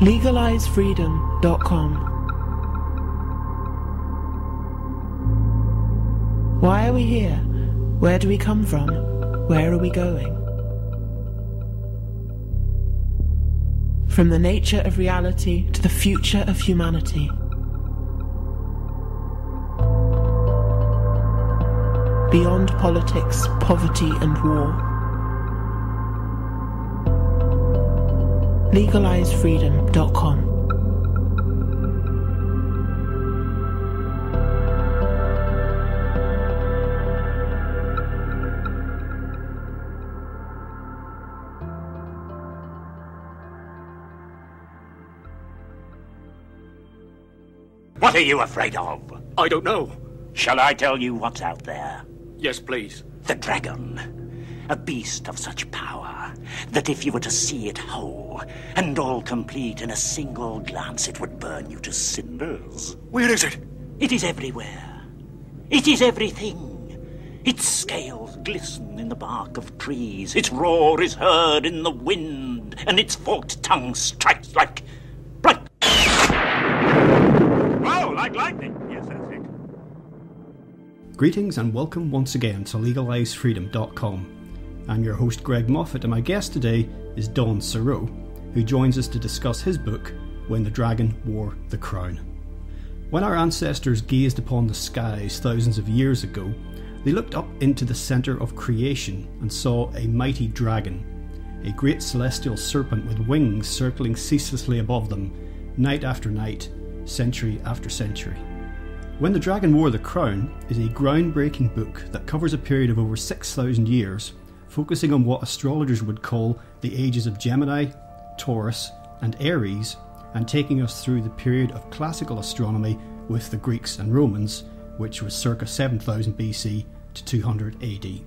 LegalizeFreedom.com. Why are we here? Where do we come from? Where are we going? From the nature of reality to the future of humanity. Beyond politics, poverty and war. LegalizeFreedom.com. What are you afraid of? I don't know. Shall I tell you what's out there? Yes, please. The dragon. A beast of such power that if you were to see it whole and all complete in a single glance, it would burn you to cinders. Where is it? It is everywhere. It is everything. Its scales glisten in the bark of trees. Its roar is heard in the wind, and its forked tongue strikes like... Oh, like lightning. Yes, that's it. Greetings and welcome once again to LegalizeFreedom.com. I'm your host Greg Moffat, and my guest today is Don Cerow, who joins us to discuss his book, When the Dragon Wore the Crown. When our ancestors gazed upon the skies thousands of years ago, they looked up into the centre of creation and saw a mighty dragon, a great celestial serpent with wings circling ceaselessly above them, night after night, century after century. When the Dragon Wore the Crown is a groundbreaking book that covers a period of over 6,000 years, focusing on what astrologers would call the Ages of Gemini, Taurus and Aries, and taking us through the period of classical astronomy with the Greeks and Romans, which was circa 7000 BC to 200 AD.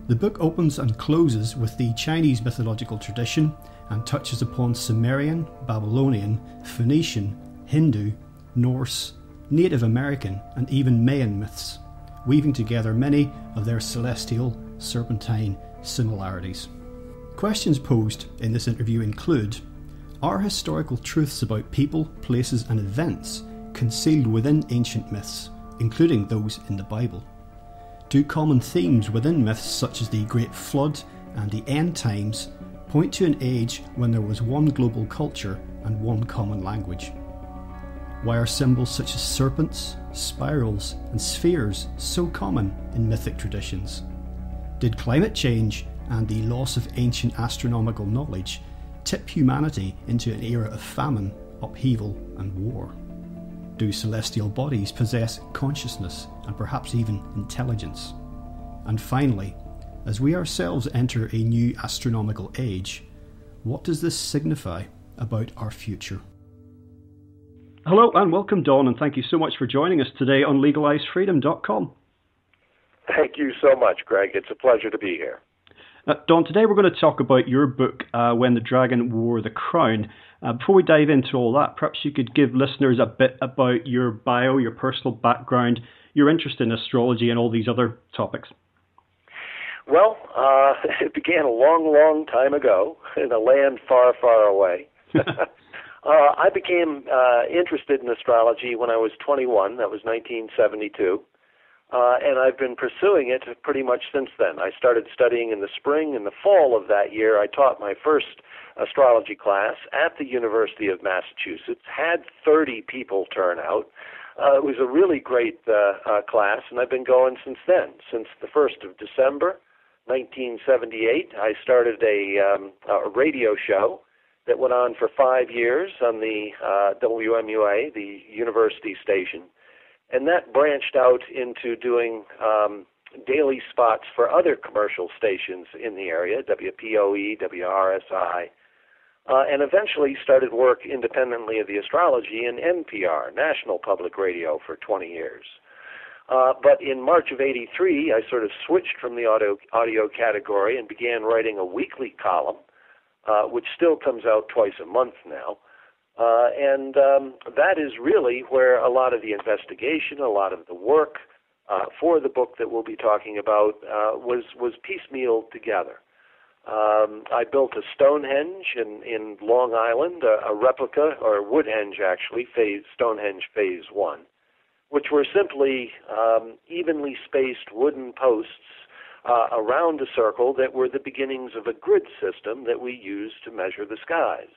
The book opens and closes with the Chinese mythological tradition and touches upon Sumerian, Babylonian, Phoenician, Hindu, Norse, Native American and even Mayan myths, weaving together many of their celestial, serpentine similarities. Questions posed in this interview include: are historical truths about people, places and events concealed within ancient myths, including those in the Bible? Do common themes within myths such as the Great Flood and the End Times point to an age when there was one global culture and one common language? Why are symbols such as serpents, spirals and spheres so common in mythic traditions? Did climate change and the loss of ancient astronomical knowledge tip humanity into an era of famine, upheaval and war? Do celestial bodies possess consciousness and perhaps even intelligence? And finally, as we ourselves enter a new astronomical age, what does this signify about our future? Hello and welcome, Don, and thank you so much for joining us today on LegalizeFreedom.com. Thank you so much, Greg. It's a pleasure to be here. Don, today we're going to talk about your book, When the Dragon Wore the Crown. Before we dive into all that, perhaps you could give listeners a bit about your bio, your personal background, your interest in astrology and all these other topics. Well, it began a long, long time ago in a land far, far away. I became interested in astrology when I was 21. That was 1972. And I've been pursuing it pretty much since then. I started studying in the spring. In the fall of that year, I taught my first astrology class at the University of Massachusetts, had 30 people turn out. It was a really great class, and I've been going since then. Since the 1st of December, 1978, I started a radio show that went on for 5 years on the WMUA, the university station. And that branched out into doing daily spots for other commercial stations in the area, WPOE, WRSI, and eventually started work independently of the astrology in NPR, National Public Radio, for 20 years. But in March of '83, I sort of switched from the audio category and began writing a weekly column, which still comes out twice a month now. And that is really where a lot of the investigation, a lot of the work for the book that we'll be talking about was piecemealed together. I built a Stonehenge in Long Island, a replica, or Woodhenge actually, Stonehenge Phase 1, which were simply evenly spaced wooden posts around a circle that were the beginnings of a grid system that we used to measure the skies.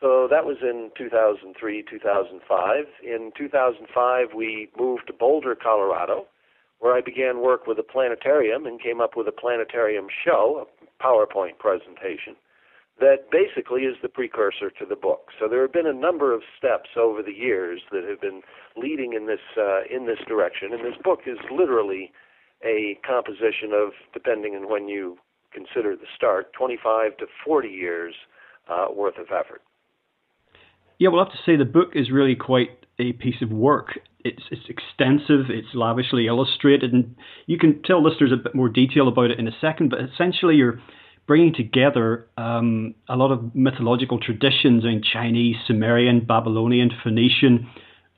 So that was in 2003, 2005. In 2005, we moved to Boulder, Colorado, where I began work with a planetarium and came up with a planetarium show, a PowerPoint presentation, that basically is the precursor to the book. So there have been a number of steps over the years that have been leading in this direction, and this book is literally a composition of, depending on when you consider the start, 25 to 40 years worth of effort. Yeah, well, I have to say the book is really quite a piece of work. It's extensive, it's lavishly illustrated, and you can tell listeners a bit more detail about it in a second, but essentially you're bringing together a lot of mythological traditions in Chinese, Sumerian, Babylonian, Phoenician,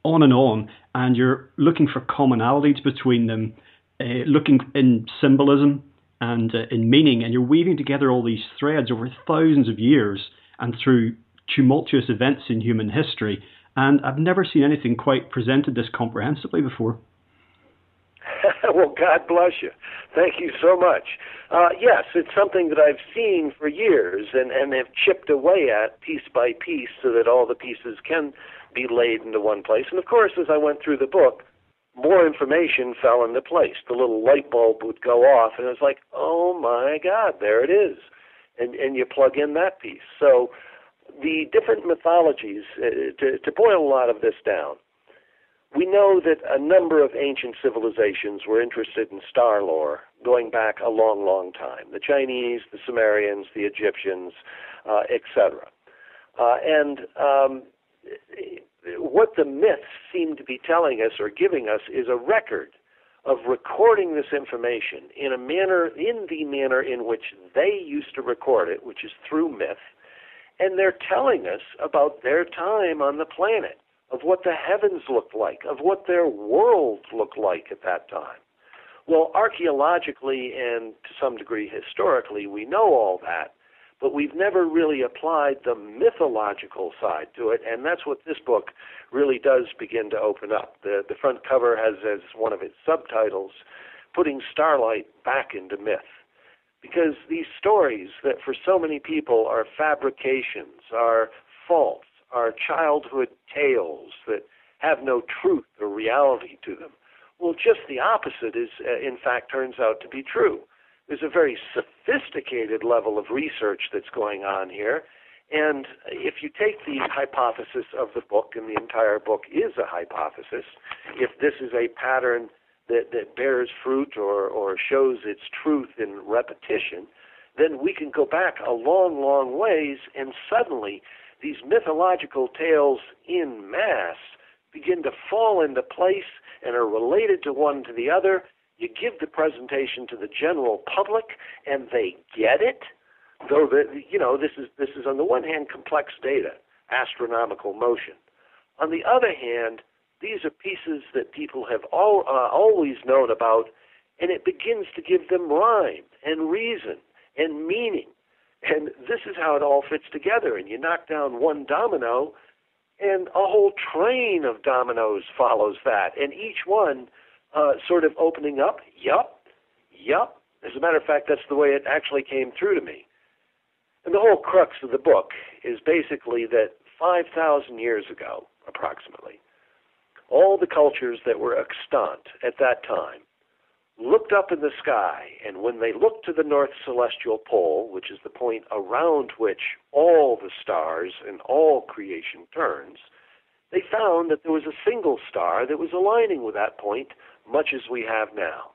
on, and you're looking for commonalities between them, looking in symbolism and in meaning, and you're weaving together all these threads over thousands of years and through tumultuous events in human history. And I've never seen anything quite presented this comprehensively before. Well, God bless you. Thank you so much. Yes, it's something that I've seen for years and have chipped away at piece by piece so that all the pieces can be laid into one place. And of course, as I went through the book, more information fell into place. The little light bulb would go off, and it was like, oh my God, there it is. And you plug in that piece. So the different mythologies, to boil a lot of this down, we know that a number of ancient civilizations were interested in star lore going back a long, long time. The Chinese, the Sumerians, the Egyptians, etc. And what the myths seem to be telling us or giving us is a record of recording this information in the manner in which they used to record it, which is through myth. And they're telling us about their time on the planet, of what the heavens looked like, of what their world looked like at that time. Well, archaeologically and to some degree historically, we know all that, but we've never really applied the mythological side to it, and that's what this book really does begin to open up. The front cover has as one of its subtitles, Putting Starlight Back into Myth. Because these stories that for so many people are fabrications, are false, are childhood tales that have no truth or reality to them. Well, just the opposite is, in fact, turns out to be true. There's a very sophisticated level of research that's going on here, and if you take the hypothesis of the book, and the entire book is a hypothesis, if this is a pattern that bears fruit or shows its truth in repetition, then we can go back a long, long ways, and suddenly these mythological tales in mass begin to fall into place and are related to one to the other. You give the presentation to the general public, and they get it. Though this is on the one hand complex data, astronomical motion. On the other hand, these are pieces that people have always known about, and it begins to give them rhyme and reason and meaning. And this is how it all fits together. And you knock down one domino, and a whole train of dominoes follows that. And each one sort of opening up, yup. As a matter of fact, that's the way it actually came through to me. And the whole crux of the book is basically that 5,000 years ago, approximately, all the cultures that were extant at that time looked up in the sky, and when they looked to the north celestial pole, which is the point around which all the stars and all creation turns, they found that there was a single star that was aligning with that point, much as we have now.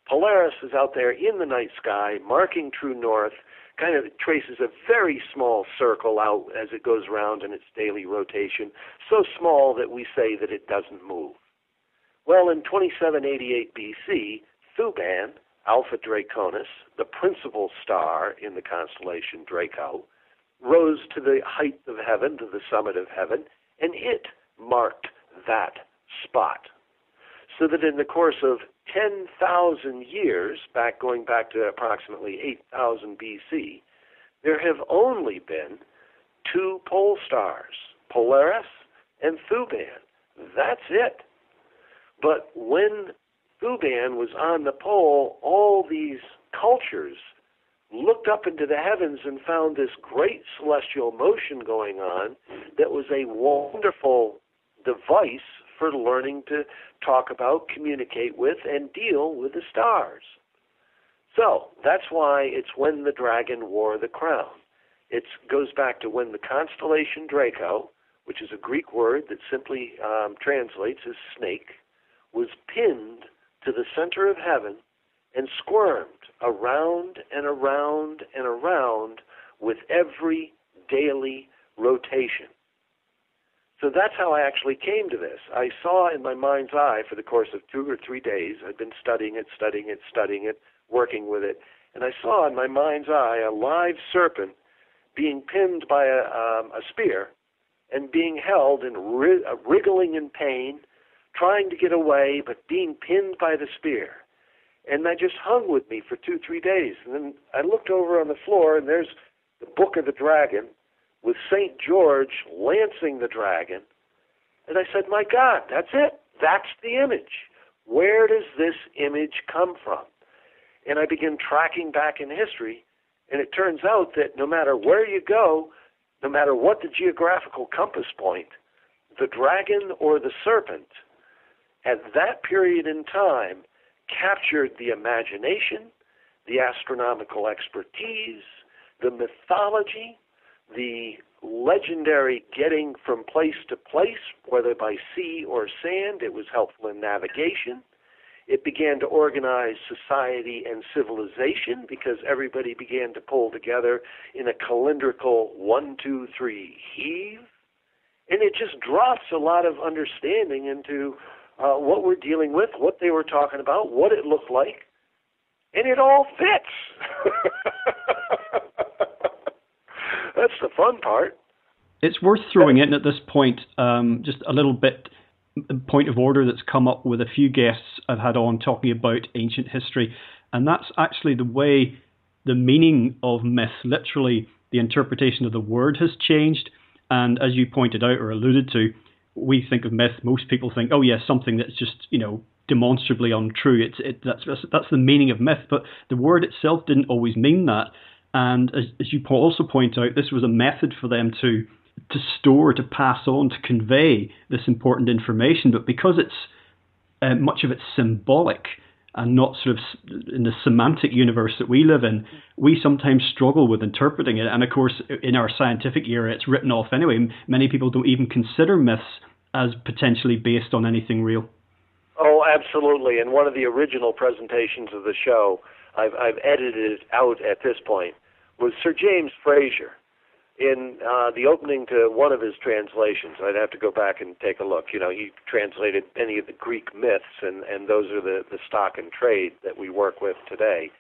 Polaris is out there in the night sky, marking true north, kind of traces a very small circle out as it goes around in its daily rotation, so small that we say that it doesn't move. Well, in 2788 BC, Thuban, Alpha Draconis, the principal star in the constellation Draco, rose to the height of heaven, to the summit of heaven, and it marked that spot. So that in the course of 10,000 years, going back to approximately 8,000 BC, there have only been two pole stars, Polaris and Thuban. That's it. But when Thuban was on the pole, all these cultures looked up into the heavens and found this great celestial motion going on that was a wonderful device for learning to talk about, communicate with, and deal with the stars. So that's why it's when the dragon wore the crown. It goes back to when the constellation Draco, which is a Greek word that simply translates as snake, was pinned to the center of heaven and squirmed around and around and around with every daily rotation. So that's how I actually came to this. I saw in my mind's eye for the course of 2 or 3 days, I'd been studying it, working with it, and I saw in my mind's eye a live serpent being pinned by a spear and being held and wriggling in pain, trying to get away, but being pinned by the spear. And that just hung with me for 2-3 days. And then I looked over on the floor, and there's the Book of the Dragon with St. George lancing the dragon. And I said, my God, that's it. That's the image. Where does this image come from? And I began tracking back in history, and it turns out that no matter where you go, no matter what the geographical compass point, the dragon or the serpent, at that period in time, captured the imagination, the astronomical expertise, the mythology, the legendary getting from place to place, whether by sea or sand. It was helpful in navigation. It began to organize society and civilization because everybody began to pull together in a calendrical 1, 2, 3 heave. And it just drops a lot of understanding into what we're dealing with, what they were talking about, what it looked like, and it all fits. That's the fun part. It's worth throwing in at this point just a little bit point of order that's come up with a few guests I've had on talking about ancient history, and that's actually the way the meaning of myth, literally the interpretation of the word, has changed. And as you pointed out or alluded to, we think of myth, most people think, oh yes, something that's just, demonstrably untrue. That's the meaning of myth, but the word itself didn't always mean that. And as you also point out, this was a method for them to store, to pass on, to convey this important information. But because it's much of it's symbolic and not sort of in the semantic universe that we live in, we sometimes struggle with interpreting it. And of course, in our scientific era, it's written off anyway. Many people don't even consider myths as potentially based on anything real. Oh, absolutely. And one of the original presentations of the show, I've edited it out at this point, was Sir James Frazer. In the opening to one of his translations, I'd have to go back and take a look. He translated many of the Greek myths, and those are the stock and trade that we work with today.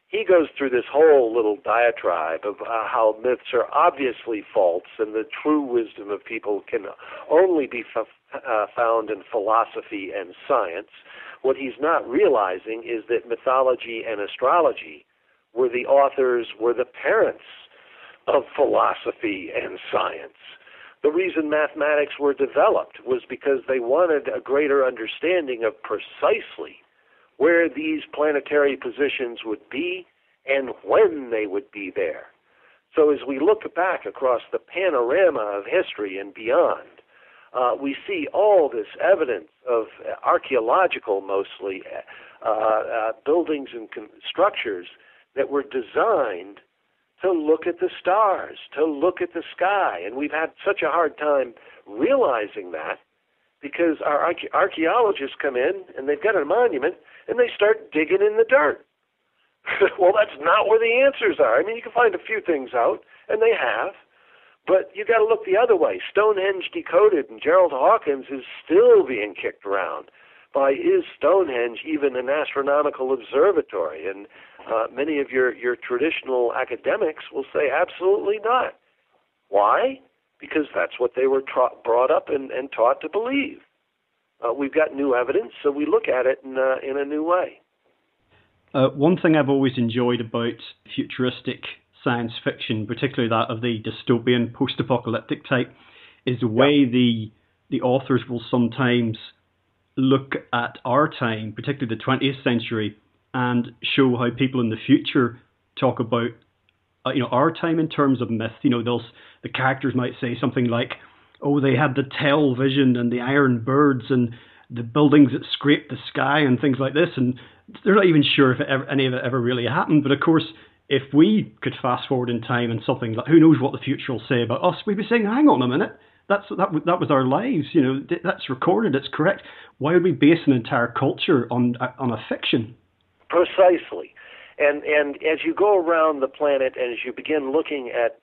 He goes through this whole little diatribe of how myths are obviously false and the true wisdom of people can only be found in philosophy and science. What he's not realizing is that mythology and astrology were the authors, were the parents of philosophy and science. The reason mathematics were developed was because they wanted a greater understanding of precisely where these planetary positions would be and when they would be there. So as we look back across the panorama of history and beyond, we see all this evidence of archaeological, mostly, buildings and structures that were designed to look at the stars, to look at the sky. And we've had such a hard time realizing that because our archaeologists come in and they've got a monument and they start digging in the dirt. Well, that's not where the answers are. I mean, you can find a few things out, and they have, but you got to look the other way. Stonehenge Decoded and Gerald Hawkins is still being kicked around by, is Stonehenge even an astronomical observatory? And many of your traditional academics will say absolutely not. Why? Because that's what they were brought up and taught to believe. we've got new evidence, so we look at it in a new way. One thing I've always enjoyed about futuristic science fiction, particularly that of the dystopian, post-apocalyptic type, is the way the authors will sometimes look at our time, particularly the 20th century, and show how people in the future talk about our time in terms of myth. The characters might say something like, "Oh, they had the tell vision and the iron birds and the buildings that scraped the sky and things like this," and they're not even sure if any of it ever really happened. But of course, if we could fast forward in time and something like, who knows what the future will say about us, we'd be saying, "Hang on a minute, that was our lives. That's recorded. It's correct. Why would we base an entire culture on a fiction?" Precisely, and as you go around the planet and as you begin looking at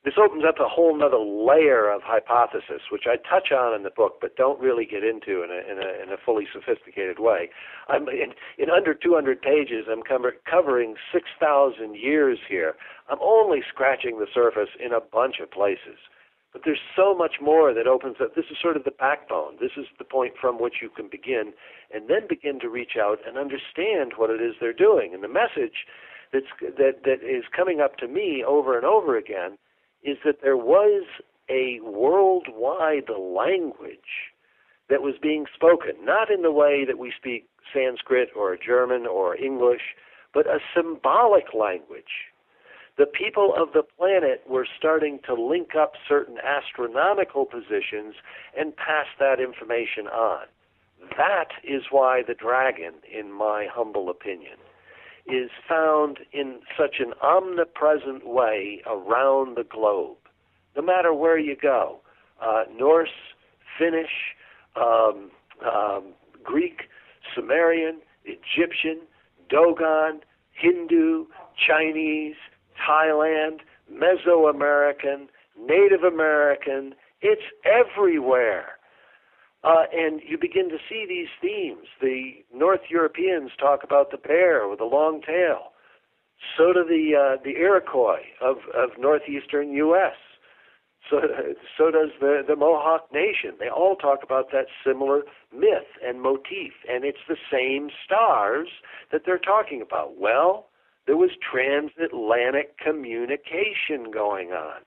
this, opens up a whole other layer of hypothesis, which I touch on in the book, but don't really get into in a fully sophisticated way. I'm in under 200 pages. I'm covering 6,000 years here. I'm only scratching the surface in a bunch of places. But there's so much more that opens up. This is sort of the backbone. This is the point from which you can begin, and then begin to reach out and understand what it is they're doing. And the message that is coming up to me over and over again is that there was a worldwide language that was being spoken, not in the way that we speak Sanskrit or German or English, but a symbolic language. The people of the planet were starting to link up certain astronomical positions and pass that information on. That is why the dragon, in my humble opinion, is found in such an omnipresent way around the globe. No matter where you go, Norse, Finnish, Greek, Sumerian, Egyptian, Dogon, Hindu, Chinese, Thailand, Mesoamerican, Native American, it's everywhere. And you begin to see these themes. The North Europeans talk about the bear with a long tail. So do the Iroquois of northeastern U.S. So does the Mohawk Nation. They all talk about that similar myth and motif, and it's the same stars that they're talking about. Well, there was transatlantic communication going on.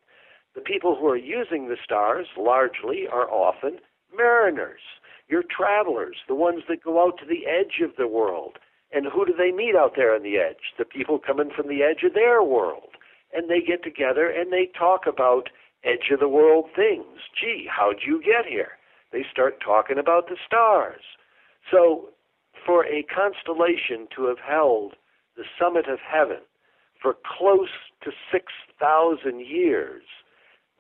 The people who are using the stars largely are often mariners, your travelers, the ones that go out to the edge of the world. And who do they meet out there on the edge? The people coming from the edge of their world. And they get together and they talk about edge of the world things. Gee, how'd you get here? They start talking about the stars. So for a constellation to have held the summit of heaven for close to 6,000 years,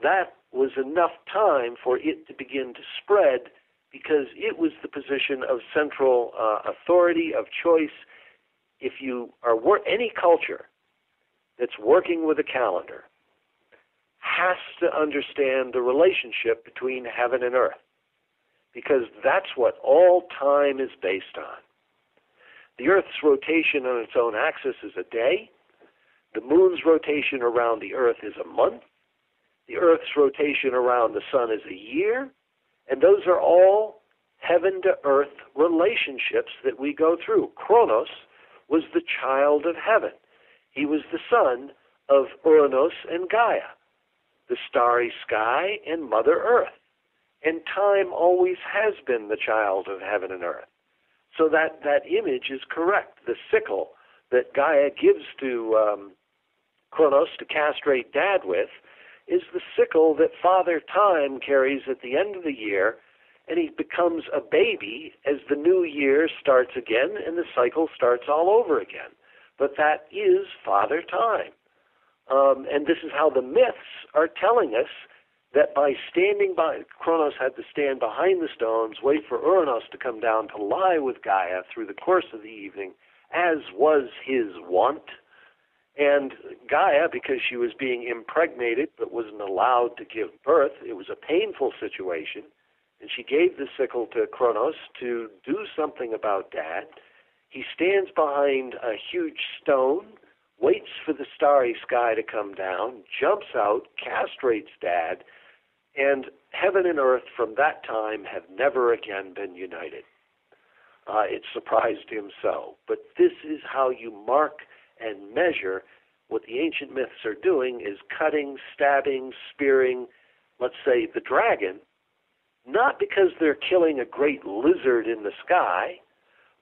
that was enough time for it to begin to spread, because it was the position of central authority, of choice. If you are any culture that's working with a calendar has to understand the relationship between heaven and earth, because that's what all time is based on. The Earth's rotation on its own axis is a day. The moon's rotation around the Earth is a month. The Earth's rotation around the sun is a year. And those are all heaven-to-earth relationships that we go through. Kronos was the child of heaven. He was the son of Uranus and Gaia, the starry sky and Mother Earth. And time always has been the child of heaven and earth. So that image is correct. The sickle that Gaia gives to Kronos to castrate Dad with is the sickle that Father Time carries at the end of the year, and he becomes a baby as the new year starts again and the cycle starts all over again. But that is Father Time. And this is how the myths are telling us that by standing by, Kronos had to stand behind the stones, wait for Uranus to come down to lie with Gaia through the course of the evening, as was his wont. And Gaia, because she was being impregnated but wasn't allowed to give birth, it was a painful situation, and she gave the sickle to Kronos to do something about Dad. He stands behind a huge stone, waits for the starry sky to come down, jumps out, castrates Dad, and heaven and earth from that time have never again been united. It surprised him so. But this is how you mark and measure. What the ancient myths are doing is cutting, stabbing, spearing, let's say, the dragon, not because they're killing a great lizard in the sky,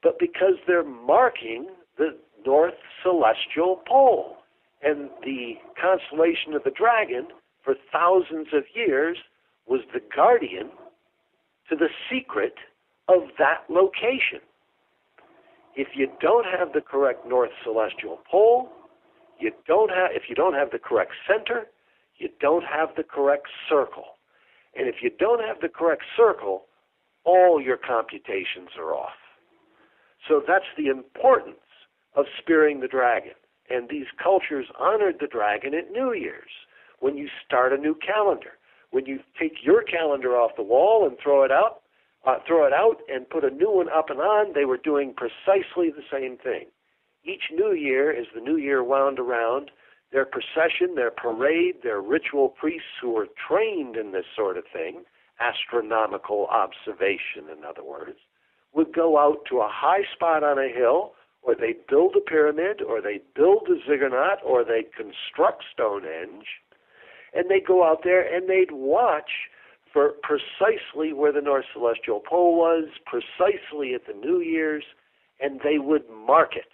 but because they're marking the North Celestial Pole. And the constellation of the dragon, for thousands of years, was the guardian to the secret of that location. If you don't have the correct North Celestial Pole, if you don't have the correct center, you don't have the correct circle. And if you don't have the correct circle, all your computations are off. So that's the importance of spearing the dragon. And these cultures honored the dragon at New Year's, when you start a new calendar. When you take your calendar off the wall and throw it out and put a new one up and on, they were doing precisely the same thing. Each new year, as the new year wound around, their procession, their parade, their ritual priests who were trained in this sort of thing, astronomical observation, in other words, would go out to a high spot on a hill, or they'd build a pyramid, or they'd build a ziggurat, or they'd construct Stonehenge, and they'd go out there and they'd watch for precisely where the North Celestial Pole was, precisely at the New Year's, and they would mark it.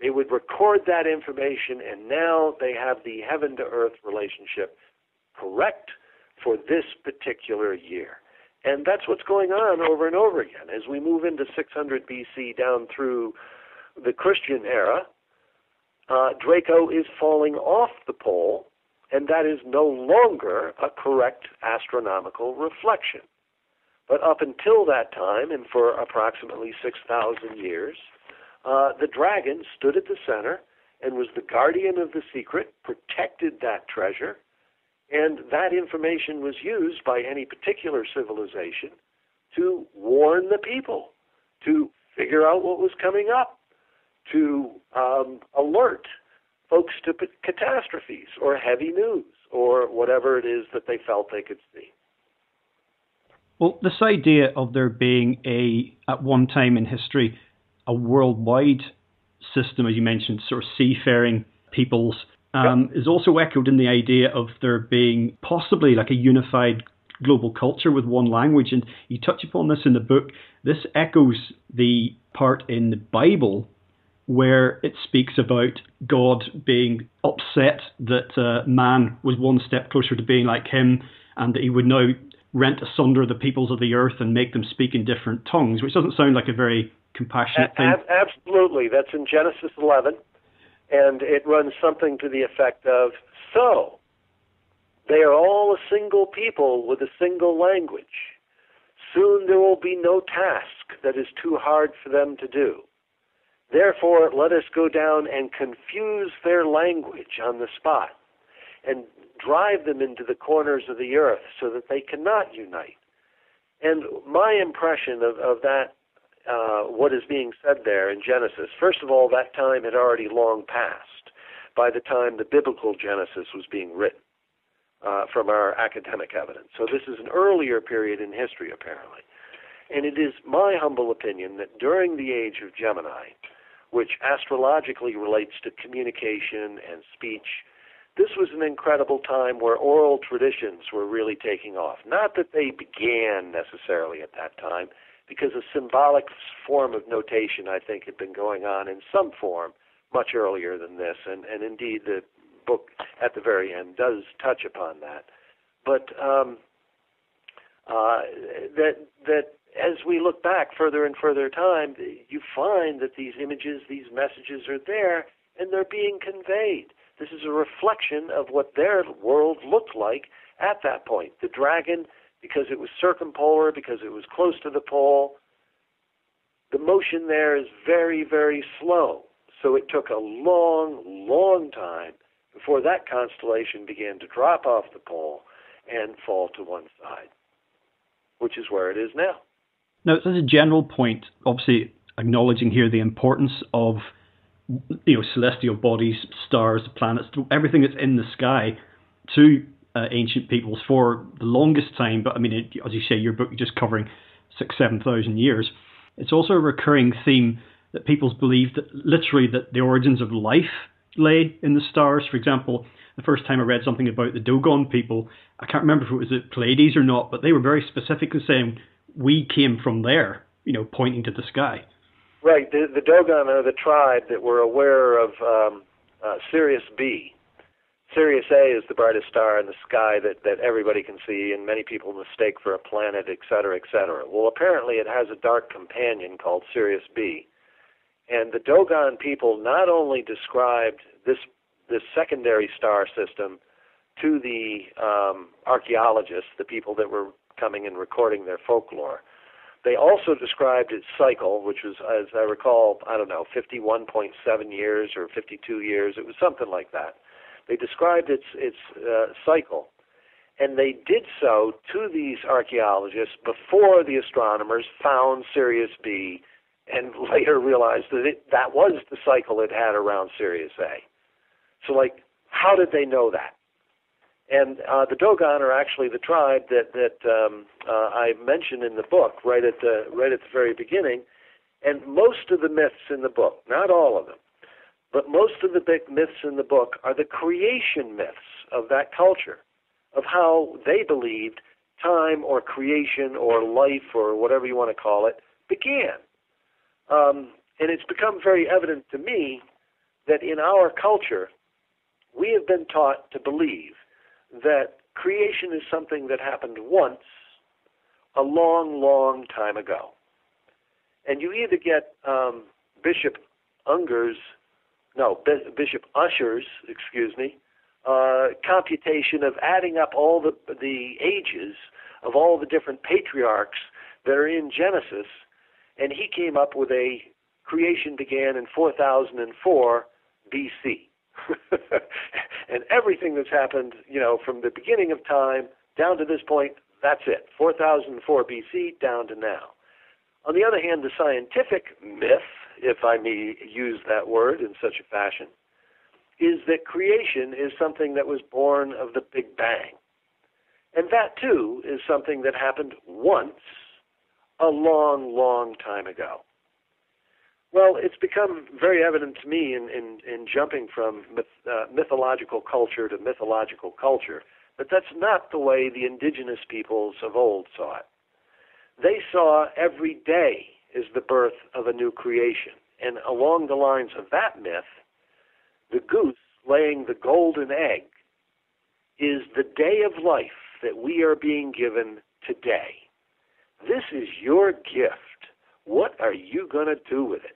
They would record that information, and now they have the heaven-to-earth relationship correct for this particular year. And that's what's going on over and over again. As we move into 600 BC down through the Christian era, Draco is falling off the pole, and that is no longer a correct astronomical reflection. But up until that time, and for approximately 6,000 years, the dragon stood at the center and was the guardian of the secret, protected that treasure, and that information was used by any particular civilization to warn the people, to figure out what was coming up, to alert folks to catastrophes or heavy news or whatever it is that they felt they could see. Well, this idea of there being at one time in history, a worldwide system, as you mentioned, sort of seafaring peoples, is also echoed in the idea of there being possibly like a unified global culture with one language. And you touch upon this in the book. This echoes the part in the Bible where it speaks about God being upset that man was one step closer to being like him, and that he would now rent asunder the peoples of the earth and make them speak in different tongues, which doesn't sound like a very compassionate thing. Absolutely. That's in Genesis 11, and it runs something to the effect of, so they are all a single people with a single language. Soon there will be no task that is too hard for them to do. Therefore, let us go down and confuse their language on the spot and drive them into the corners of the earth so that they cannot unite. And my impression of that, what is being said there in Genesis, first of all, that time had already long passed by the time the biblical Genesis was being written from our academic evidence. So this is an earlier period in history, apparently. And it is my humble opinion that during the age of Gemini, which astrologically relates to communication and speech, this was an incredible time where oral traditions were really taking off. Not that they began necessarily at that time, because a symbolic form of notation, I think, had been going on in some form much earlier than this, and indeed the book at the very end does touch upon that. But that as we look back further and further time, you find that these images, these messages are there, and they're being conveyed. This is a reflection of what their world looked like at that point. The dragon, because it was circumpolar, because it was close to the pole, the motion there is very, very slow. So it took a long, long time before that constellation began to drop off the pole and fall to one side, which is where it is now. Now, as a general point, obviously acknowledging here the importance of celestial bodies, stars, planets, everything that's in the sky to ancient peoples for the longest time. But I mean, as you say, your book is just covering 6,000-7,000 years. It's also a recurring theme that peoples believe that literally that the origins of life lay in the stars. For example, the first time I read something about the Dogon people, I can't remember if it was the Pleiades or not, but they were very specific in saying we came from there, pointing to the sky. Right. The Dogon are the tribe that were aware of Sirius B. Sirius A is the brightest star in the sky that everybody can see, and many people mistake for a planet, et cetera, et cetera. Well, apparently it has a dark companion called Sirius B. And the Dogon people not only described this secondary star system to the archaeologists, the people that were coming and recording their folklore, they also described its cycle, which was, as I recall, 51.7 years or 52 years. It was something like that. They described its cycle, and they did so to these archaeologists before the astronomers found Sirius B, and later realized that was the cycle it had around Sirius A. So, how did they know that? And the Dogon are actually the tribe that I mentioned in the book right at the very beginning. And most of the myths in the book, not all of them, but most of the big myths in the book are the creation myths of that culture, of how they believed time or creation or life or whatever you want to call it began. And it's become very evident to me that in our culture, we have been taught to believe that creation is something that happened once a long, long time ago. And you either get Bishop Ussher's, computation of adding up all the ages of all the different patriarchs that are in Genesis, and he came up with a creation began in 4004 BC. And everything that's happened, from the beginning of time down to this point, that's it. 4004 BC down to now. On the other hand, the scientific myth, if I may use that word in such a fashion, is that creation is something that was born of the Big Bang. And that, too, is something that happened once a long, long time ago. Well, it's become very evident to me in jumping from mythological culture to mythological culture that that's not the way the indigenous peoples of old saw it. They saw every day as the birth of a new creation. And along the lines of that myth, the goose laying the golden egg is the day of life that we are being given today. This is your gift. What are you going to do with it?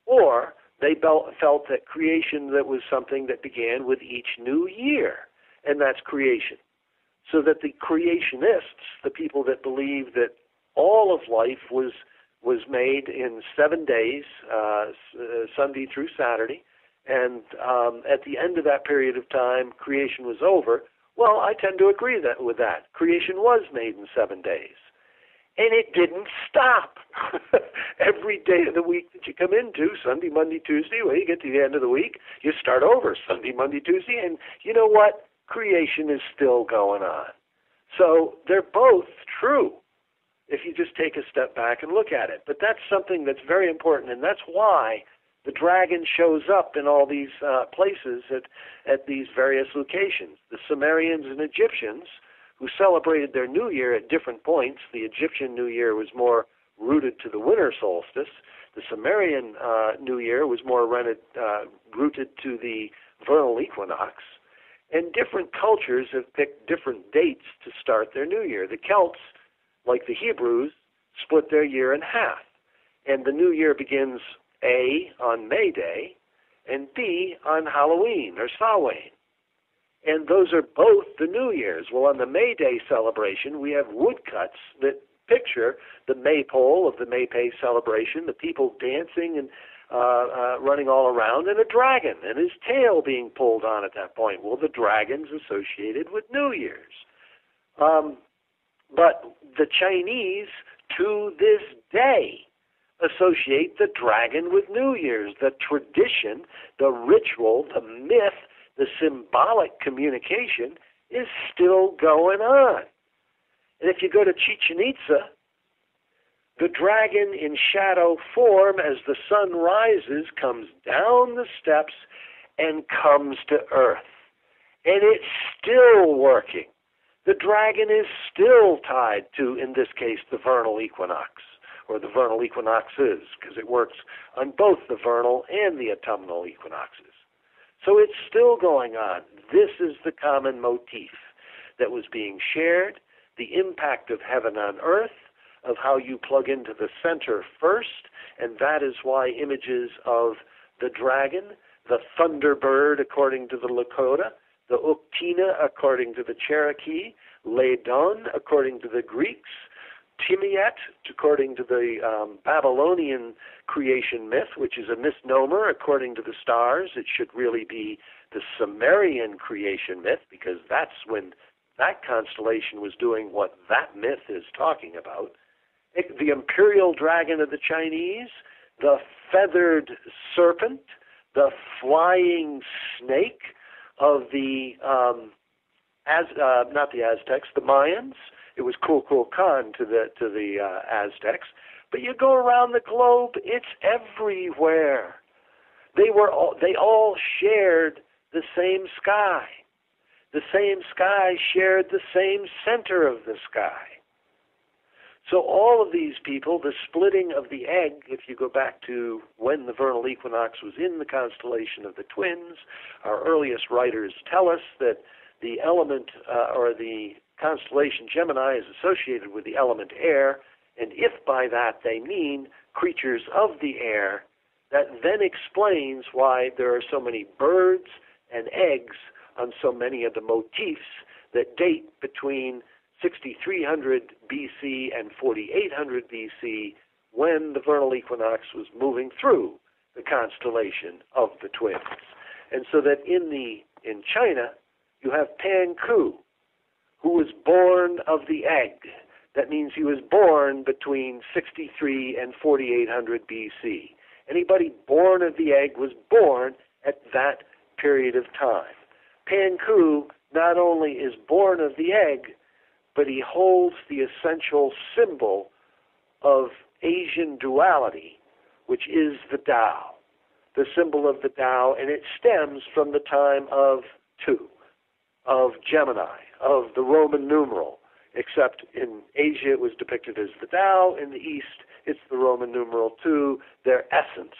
Or they felt that creation that was something that began with each new year, and that's creation. So that the creationists, the people that believe that all of life was made in 7 days, Sunday through Saturday, and at the end of that period of time, creation was over. Well, I tend to agree with that. Creation was made in 7 days. And it didn't stop. Every day of the week that you come into, Sunday, Monday, Tuesday, well, you get to the end of the week, you start over Sunday, Monday, Tuesday, and you know what? Creation is still going on. So they're both true if you just take a step back and look at it. But that's something that's very important, and that's why the dragon shows up in all these places at these various locations. The Sumerians and Egyptians, who celebrated their New Year at different points. The Egyptian New Year was more rooted to the winter solstice. The Sumerian New Year was more rooted to the vernal equinox. And different cultures have picked different dates to start their New Year. The Celts, like the Hebrews, split their year in half. And the New Year begins A, on May Day, and B, on Halloween or Samhain. And those are both the New Year's. Well, on the May Day celebration, we have woodcuts that picture the maypole of the May-Pay celebration, the people dancing and running all around, and a dragon and his tail being pulled on at that point. Well, the dragon's associated with New Year's. But the Chinese, to this day, associate the dragon with New Year's. The tradition, the ritual, the myth, the symbolic communication is still going on. And if you go to Chichen Itza, the dragon in shadow form as the sun rises comes down the steps and comes to earth. And it's still working. The dragon is still tied to, in this case, the vernal equinox, or the vernal equinoxes, because it works on both the vernal and the autumnal equinoxes. So it's still going on. This is the common motif that was being shared, the impact of heaven on earth, of how you plug into the center first, and that is why images of the dragon, the thunderbird according to the Lakota, the Uktina according to the Cherokee, Ledon according to the Greeks, Timiet according to the Babylonian creation myth, which is a misnomer according to the stars. It should really be the Sumerian creation myth, because that's when that constellation was doing what that myth is talking about. The imperial dragon of the Chinese, the feathered serpent, the flying snake of the, not the Aztecs, the Mayans. It was Kukulkan to the Aztecs. But you go around the globe, it's everywhere. They all shared the same sky. The same sky shared the same center of the sky. So all of these people, the splitting of the egg, if you go back to when the vernal equinox was in the constellation of the twins, our earliest writers tell us that the element or the constellation Gemini is associated with the element air, and if by that they mean creatures of the air, that then explains why there are so many birds and eggs on so many of the motifs that date between 6300 BC and 4800 BC, when the vernal equinox was moving through the constellation of the twins. And so that in China, you have Panku, who was born of the egg. That means he was born between 63 and 4800 BC. Anybody born of the egg was born at that period of time. Panku not only is born of the egg, but he holds the essential symbol of Asian duality, which is the Tao, the symbol of the Tao, and it stems from the time of Tu, of Gemini, of the Roman numeral, except in Asia it was depicted as the Tao, in the East it's the Roman numeral Tu. Their essence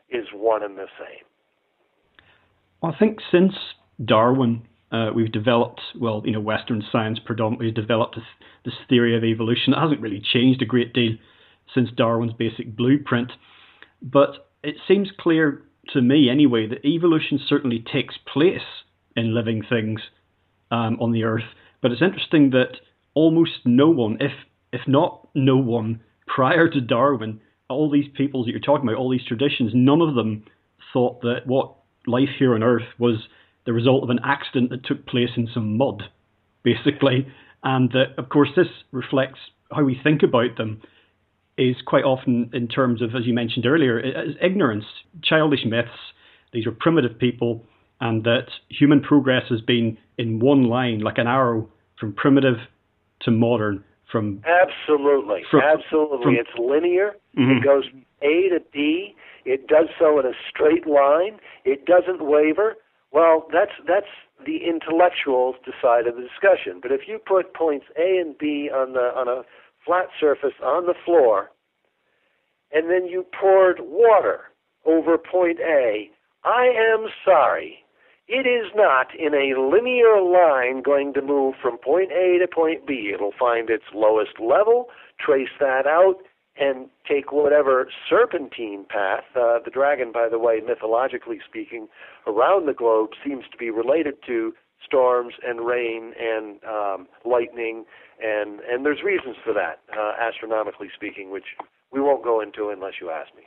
is one and the same. I think since Darwin, we've developed, Western science predominantly has developed this theory of evolution. It hasn't really changed a great deal since Darwin's basic blueprint, but it seems clear to me anyway that evolution certainly takes place in living things on the Earth. But it's interesting that almost no one, if not no one, prior to Darwin, all these peoples that you're talking about, all these traditions, none of them thought that what life here on Earth was the result of an accident that took place in some mud, basically. And of course, this reflects how we think about them is quite often in terms of, as you mentioned earlier, as ignorance, childish myths. These are primitive people, and that human progress has been in one line, like an arrow, from primitive to modern. Absolutely. It's linear. Mm-hmm. It goes from A to B. It does so in a straight line. It doesn't waver. Well, that's the intellectuals' side of the discussion. But if you put points A and B on a flat surface on the floor, and then you poured water over point A, I am sorry, it is not in a linear line going to move from point A to point B. It'll find its lowest level, trace that out, and take whatever serpentine path. The dragon, by the way, mythologically speaking, around the globe seems to be related to storms and rain and lightning, and there's reasons for that, astronomically speaking, which we won't go into unless you ask me.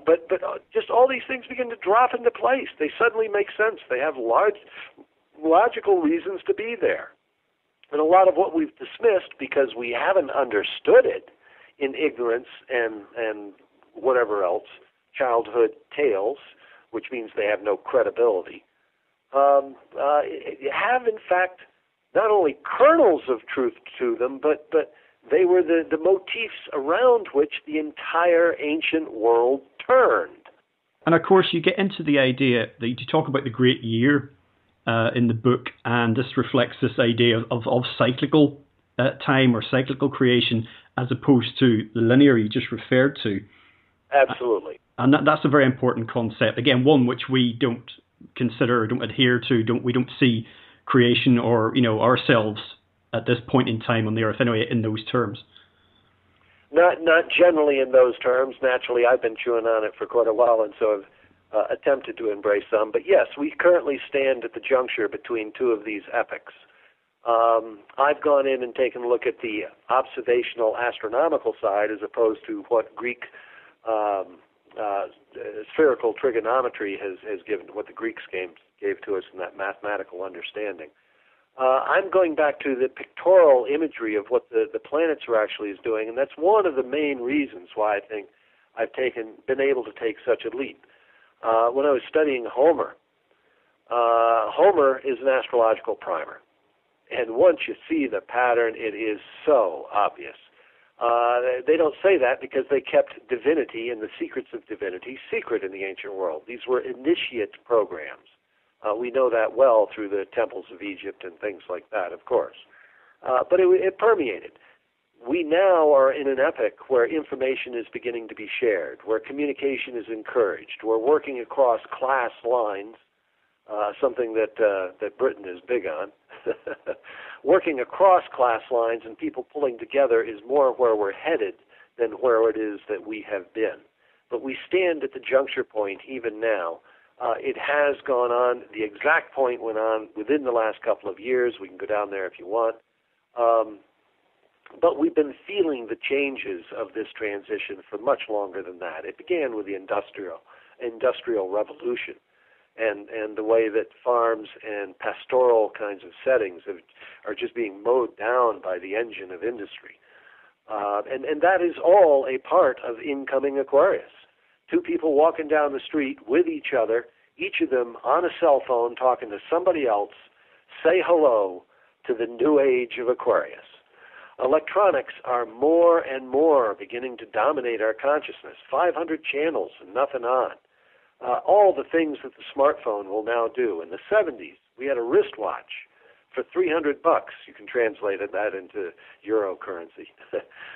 But just all these things begin to drop into place. They suddenly make sense. They have large logical reasons to be there. And a lot of what we've dismissed because we haven't understood it in ignorance and whatever else, childhood tales, which means they have no credibility, have, in fact, not only kernels of truth to them, but they were the motifs around which the entire ancient world turned. And of course, you get into the idea that you talk about the Great Year in the book, and this reflects this idea of cyclical time or cyclical creation as opposed to the linear you just referred to. Absolutely. And that's a very important concept. Again, one which we don't consider or don't adhere to. We don't see creation or ourselves at this point in time on the Earth anyway in those terms. Not generally in those terms. Naturally, I've been chewing on it for quite a while, and so I've attempted to embrace some. But yes, we currently stand at the juncture between two of these epochs. I've gone in and taken a look at the observational astronomical side as opposed to what Greek spherical trigonometry has given, what the Greeks gave to us in that mathematical understanding. I'm going back to the pictorial imagery of what the planets are actually doing, and that's one of the main reasons why I think I've been able to take such a leap. When I was studying Homer, Homer is an astrological primer. And once you see the pattern, it is so obvious. They don't say that because they kept divinity and the secrets of divinity secret in the ancient world. These were initiate programs. We know that well through the temples of Egypt and things like that, of course. But it permeated. We now are in an epoch where information is beginning to be shared, where communication is encouraged. We're working across class lines, something that Britain is big on. Working across class lines and people pulling together is more where we're headed than where it is that we have been. But we stand at the juncture point even now. It has gone on. The exact point went on within the last couple of years. We can go down there if you want. But we've been feeling the changes of this transition for much longer than that. It began with the industrial revolution and the way that farms and pastoral kinds of settings are just being mowed down by the engine of industry. And that is all a part of incoming Aquarius. Two people walking down the street with each other, each of them on a cell phone talking to somebody else, say hello to the new age of Aquarius. Electronics are more and more beginning to dominate our consciousness. 500 channels and nothing on. All the things that the smartphone will now do. In the 70s, we had a wristwatch for $300. You can translate that into euro currency.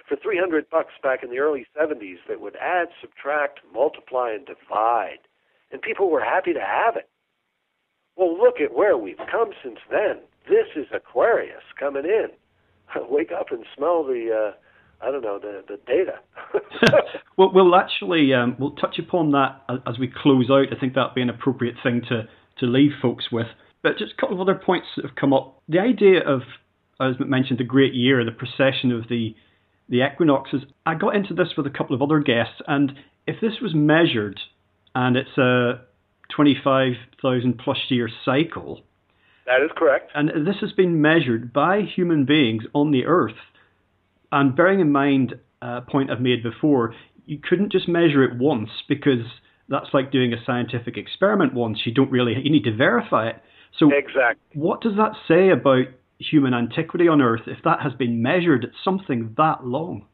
For $300 back in the early 70s, that would add, subtract, multiply, and divide. And people were happy to have it. Well, look at where we've come since then. This is Aquarius coming in. Wake up and smell the data. Well, we'll actually we'll touch upon that as we close out. I think that'd be an appropriate thing to leave folks with. But just a couple of other points that have come up. The idea of, as mentioned, the Great Year, the precession of the equinoxes. I got into this with a couple of other guests, and if this was measured, and it's a 25,000 plus year cycle. That is correct. And this has been measured by human beings on the Earth. And bearing in mind a point I've made before, you couldn't just measure it once because that's like doing a scientific experiment once. You need to verify it. So exactly. What does that say about human antiquity on Earth if that has been measured at something that long?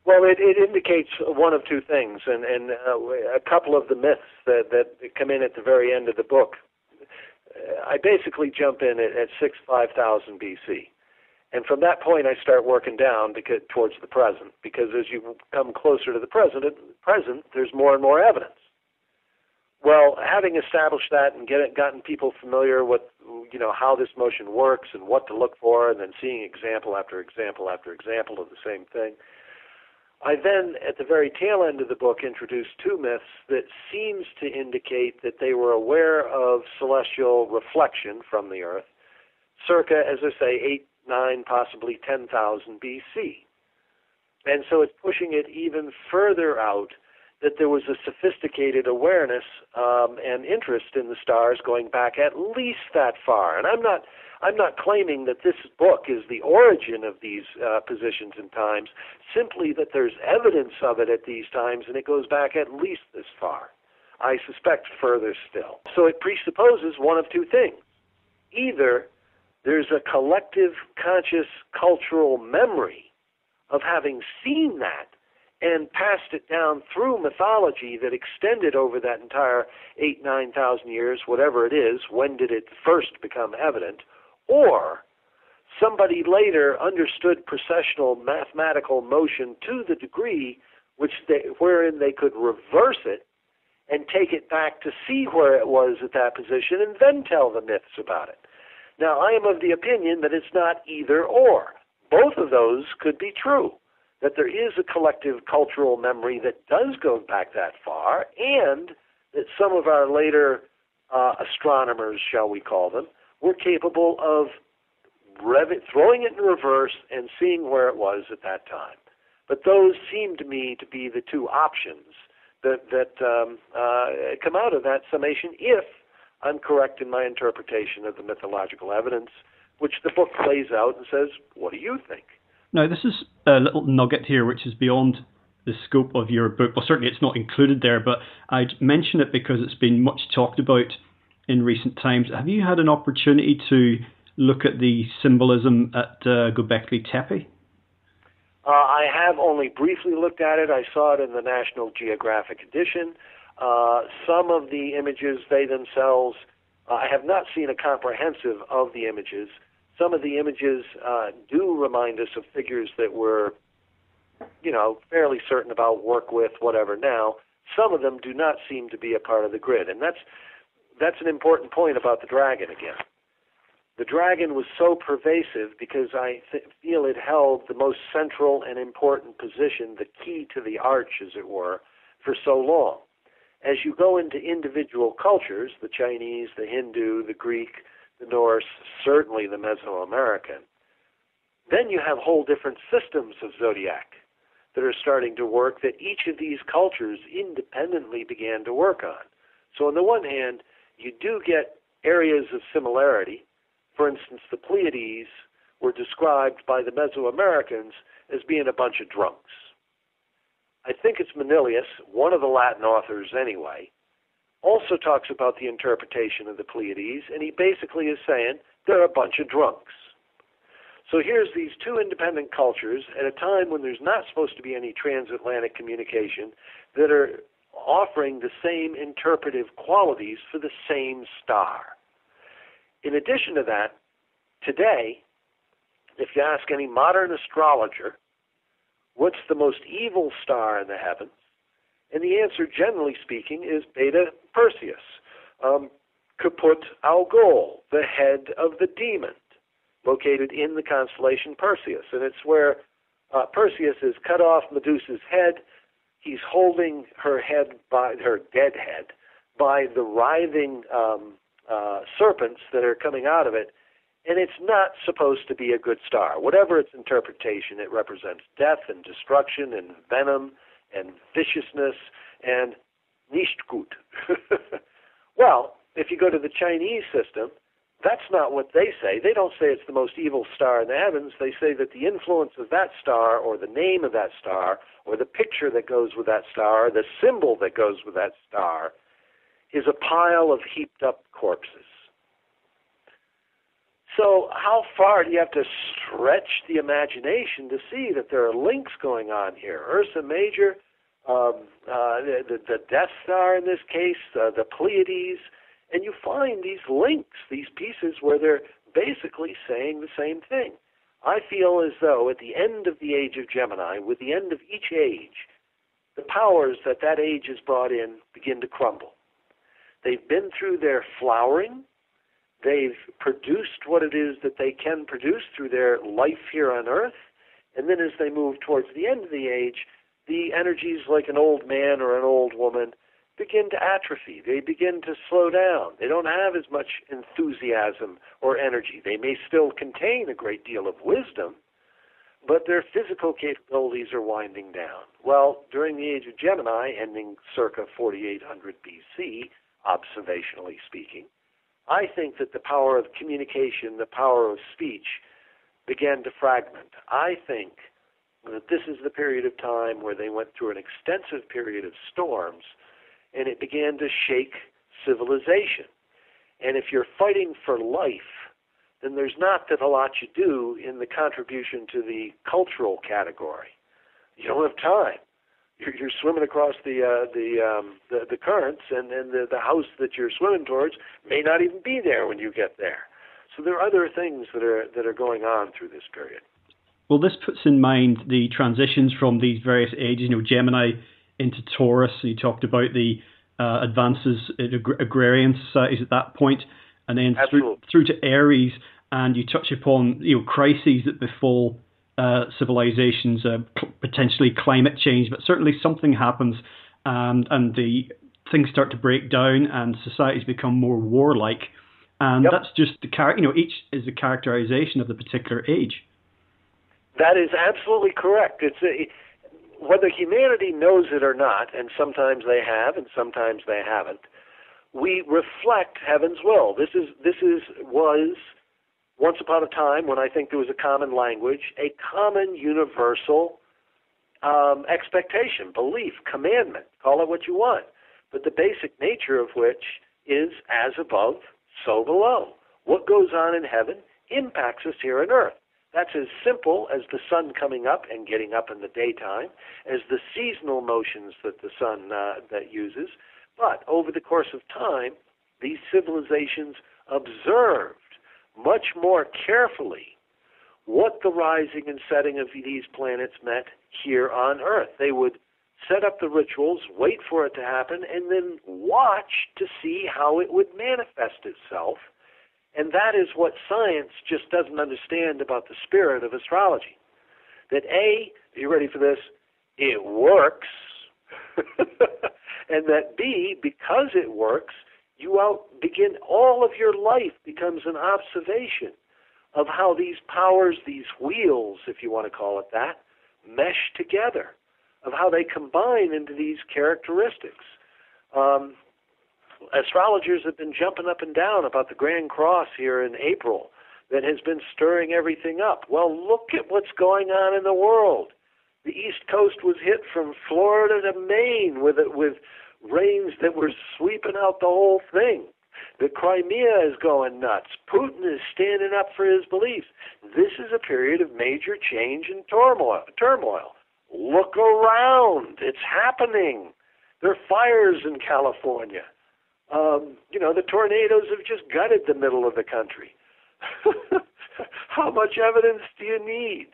Well, it indicates one of two things, and a couple of the myths that come in at the very end of the book. I basically jump in at 5,000 BC. And from that point, I start working down towards the present, because as you come closer to the present, there's more and more evidence. Well, having established that and gotten people familiar with how this motion works and what to look for, and then seeing example after example after example of the same thing, I then, at the very tail end of the book, introduced two myths that seems to indicate that they were aware of celestial reflection from the Earth, circa, as I say, 8, 9, possibly 10,000 BC. And so it's pushing it even further out that there was a sophisticated awareness and interest in the stars going back at least that far. And I'm not claiming that this book is the origin of these positions and times, simply that there's evidence of it at these times, and it goes back at least this far. I suspect further still. So it presupposes one of two things. Either there's a collective conscious cultural memory of having seen that and passed it down through mythology that extended over that entire 8,000-9,000 years, whatever it is. When did it first become evident? Or somebody later understood precessional mathematical motion to the degree wherein they could reverse it and take it back to see where it was at that position and then tell the myths about it. Now, I am of the opinion that it's not either or. Both of those could be true, that there is a collective cultural memory that does go back that far, and that some of our later astronomers, shall we call them, were capable of throwing it in reverse and seeing where it was at that time. But those seem to me to be the two options that come out of that summation, if I'm correct in my interpretation of the mythological evidence, which the book lays out and says, what do you think? Now, this is a little nugget here which is beyond the scope of your book. Well, certainly it's not included there, but I'd mention it because it's been much talked about in recent times. Have you had an opportunity to look at the symbolism at Göbekli Tepe? I have only briefly looked at it. I saw it in the National Geographic edition. Some of the images, they themselves, I have not seen a comprehensive of the images. Some of the images do remind us of figures that we're, fairly certain about, work with, whatever now. Some of them do not seem to be a part of the grid. And that's an important point about the dragon again. The dragon was so pervasive because I feel it held the most central and important position, the key to the arch, as it were, for so long. As you go into individual cultures, the Chinese, the Hindu, the Greek, the Norse, certainly the Mesoamerican, then you have whole different systems of zodiac that are starting to work that each of these cultures independently began to work on. So on the one hand, you do get areas of similarity. For instance, the Pleiades were described by the Mesoamericans as being a bunch of drunks. I think it's Manilius, one of the Latin authors anyway, also talks about the interpretation of the Pleiades, and he basically is saying they're a bunch of drunks. So here's these two independent cultures at a time when there's not supposed to be any transatlantic communication that are offering the same interpretive qualities for the same star. In addition to that, today, if you ask any modern astrologer, what's the most evil star in the heavens? And the answer, generally speaking, is Beta Perseus, Caput Algol, the head of the demon, located in the constellation Perseus. And it's where Perseus has cut off Medusa's head. He's holding her head, by her dead head, by the writhing serpents that are coming out of it, and it's not supposed to be a good star. Whatever its interpretation, it represents death and destruction and venom and viciousness and nicht gut. Well, if you go to the Chinese system, that's not what they say. They don't say it's the most evil star in the heavens. They say that the influence of that star, or the name of that star, or the picture that goes with that star, the symbol that goes with that star, is a pile of heaped up corpses. So how far do you have to stretch the imagination to see that there are links going on here? Ursa Major, the Death Star in this case, the Pleiades, and you find these links, these pieces where they're basically saying the same thing. I feel as though at the end of the Age of Gemini, with the end of each age, the powers that age has brought in begin to crumble. They've been through their flowering. They've produced what it is that they can produce through their life here on Earth. And then as they move towards the end of the age, the energies like an old man or an old woman begin to atrophy. They begin to slow down. They don't have as much enthusiasm or energy. They may still contain a great deal of wisdom, but their physical capabilities are winding down. Well, during the Age of Gemini, ending circa 4800 BC, observationally speaking, I think that the power of communication, the power of speech, began to fragment. I think that this is the period of time where they went through an extensive period of storms, and it began to shake civilization. And if you're fighting for life, then there's not that a lot you do in the contribution to the cultural category. You don't have time. You're swimming across the currents, and the house that you're swimming towards may not even be there when you get there. So there are other things that are going on through this period. Well, this puts in mind the transitions from these various ages, Gemini into Taurus. You talked about the advances in agrarian societies at that point, and then through to Aries, and you touch upon crises that befall civilizations, potentially climate change, but certainly something happens, and the things start to break down, and societies become more warlike, and that's just the each is a characterization of the particular age. That is absolutely correct. Whether humanity knows it or not, and sometimes they have, and sometimes they haven't, we reflect heaven's will. This was once upon a time, when I think there was a common language, a common universal expectation, belief, commandment, call it what you want, but the basic nature of which is as above, so below. What goes on in heaven impacts us here on earth. That's as simple as the sun coming up and getting up in the daytime, as the seasonal motions that the sun that uses. But over the course of time, these civilizations observed much more carefully what the rising and setting of these planets meant here on Earth. They would set up the rituals, wait for it to happen, and then watch to see how it would manifest itself. And that is what science just doesn't understand about the spirit of astrology. That A, are you ready for this? It works. And that B, because it works, begin all of your life becomes an observation of how these powers, these wheels, if you want to call it that, mesh together, of how they combine into these characteristics. Astrologers have been jumping up and down about the Grand Cross here in April that has been stirring everything up. Well, look at what's going on in the world. The East Coast was hit from Florida to Maine with rains that were sweeping out the whole thing. The Crimea is going nuts. Putin is standing up for his beliefs. This is a period of major change and turmoil. Look around. It's happening. There are fires in California. The tornadoes have just gutted the middle of the country. How much evidence do you need?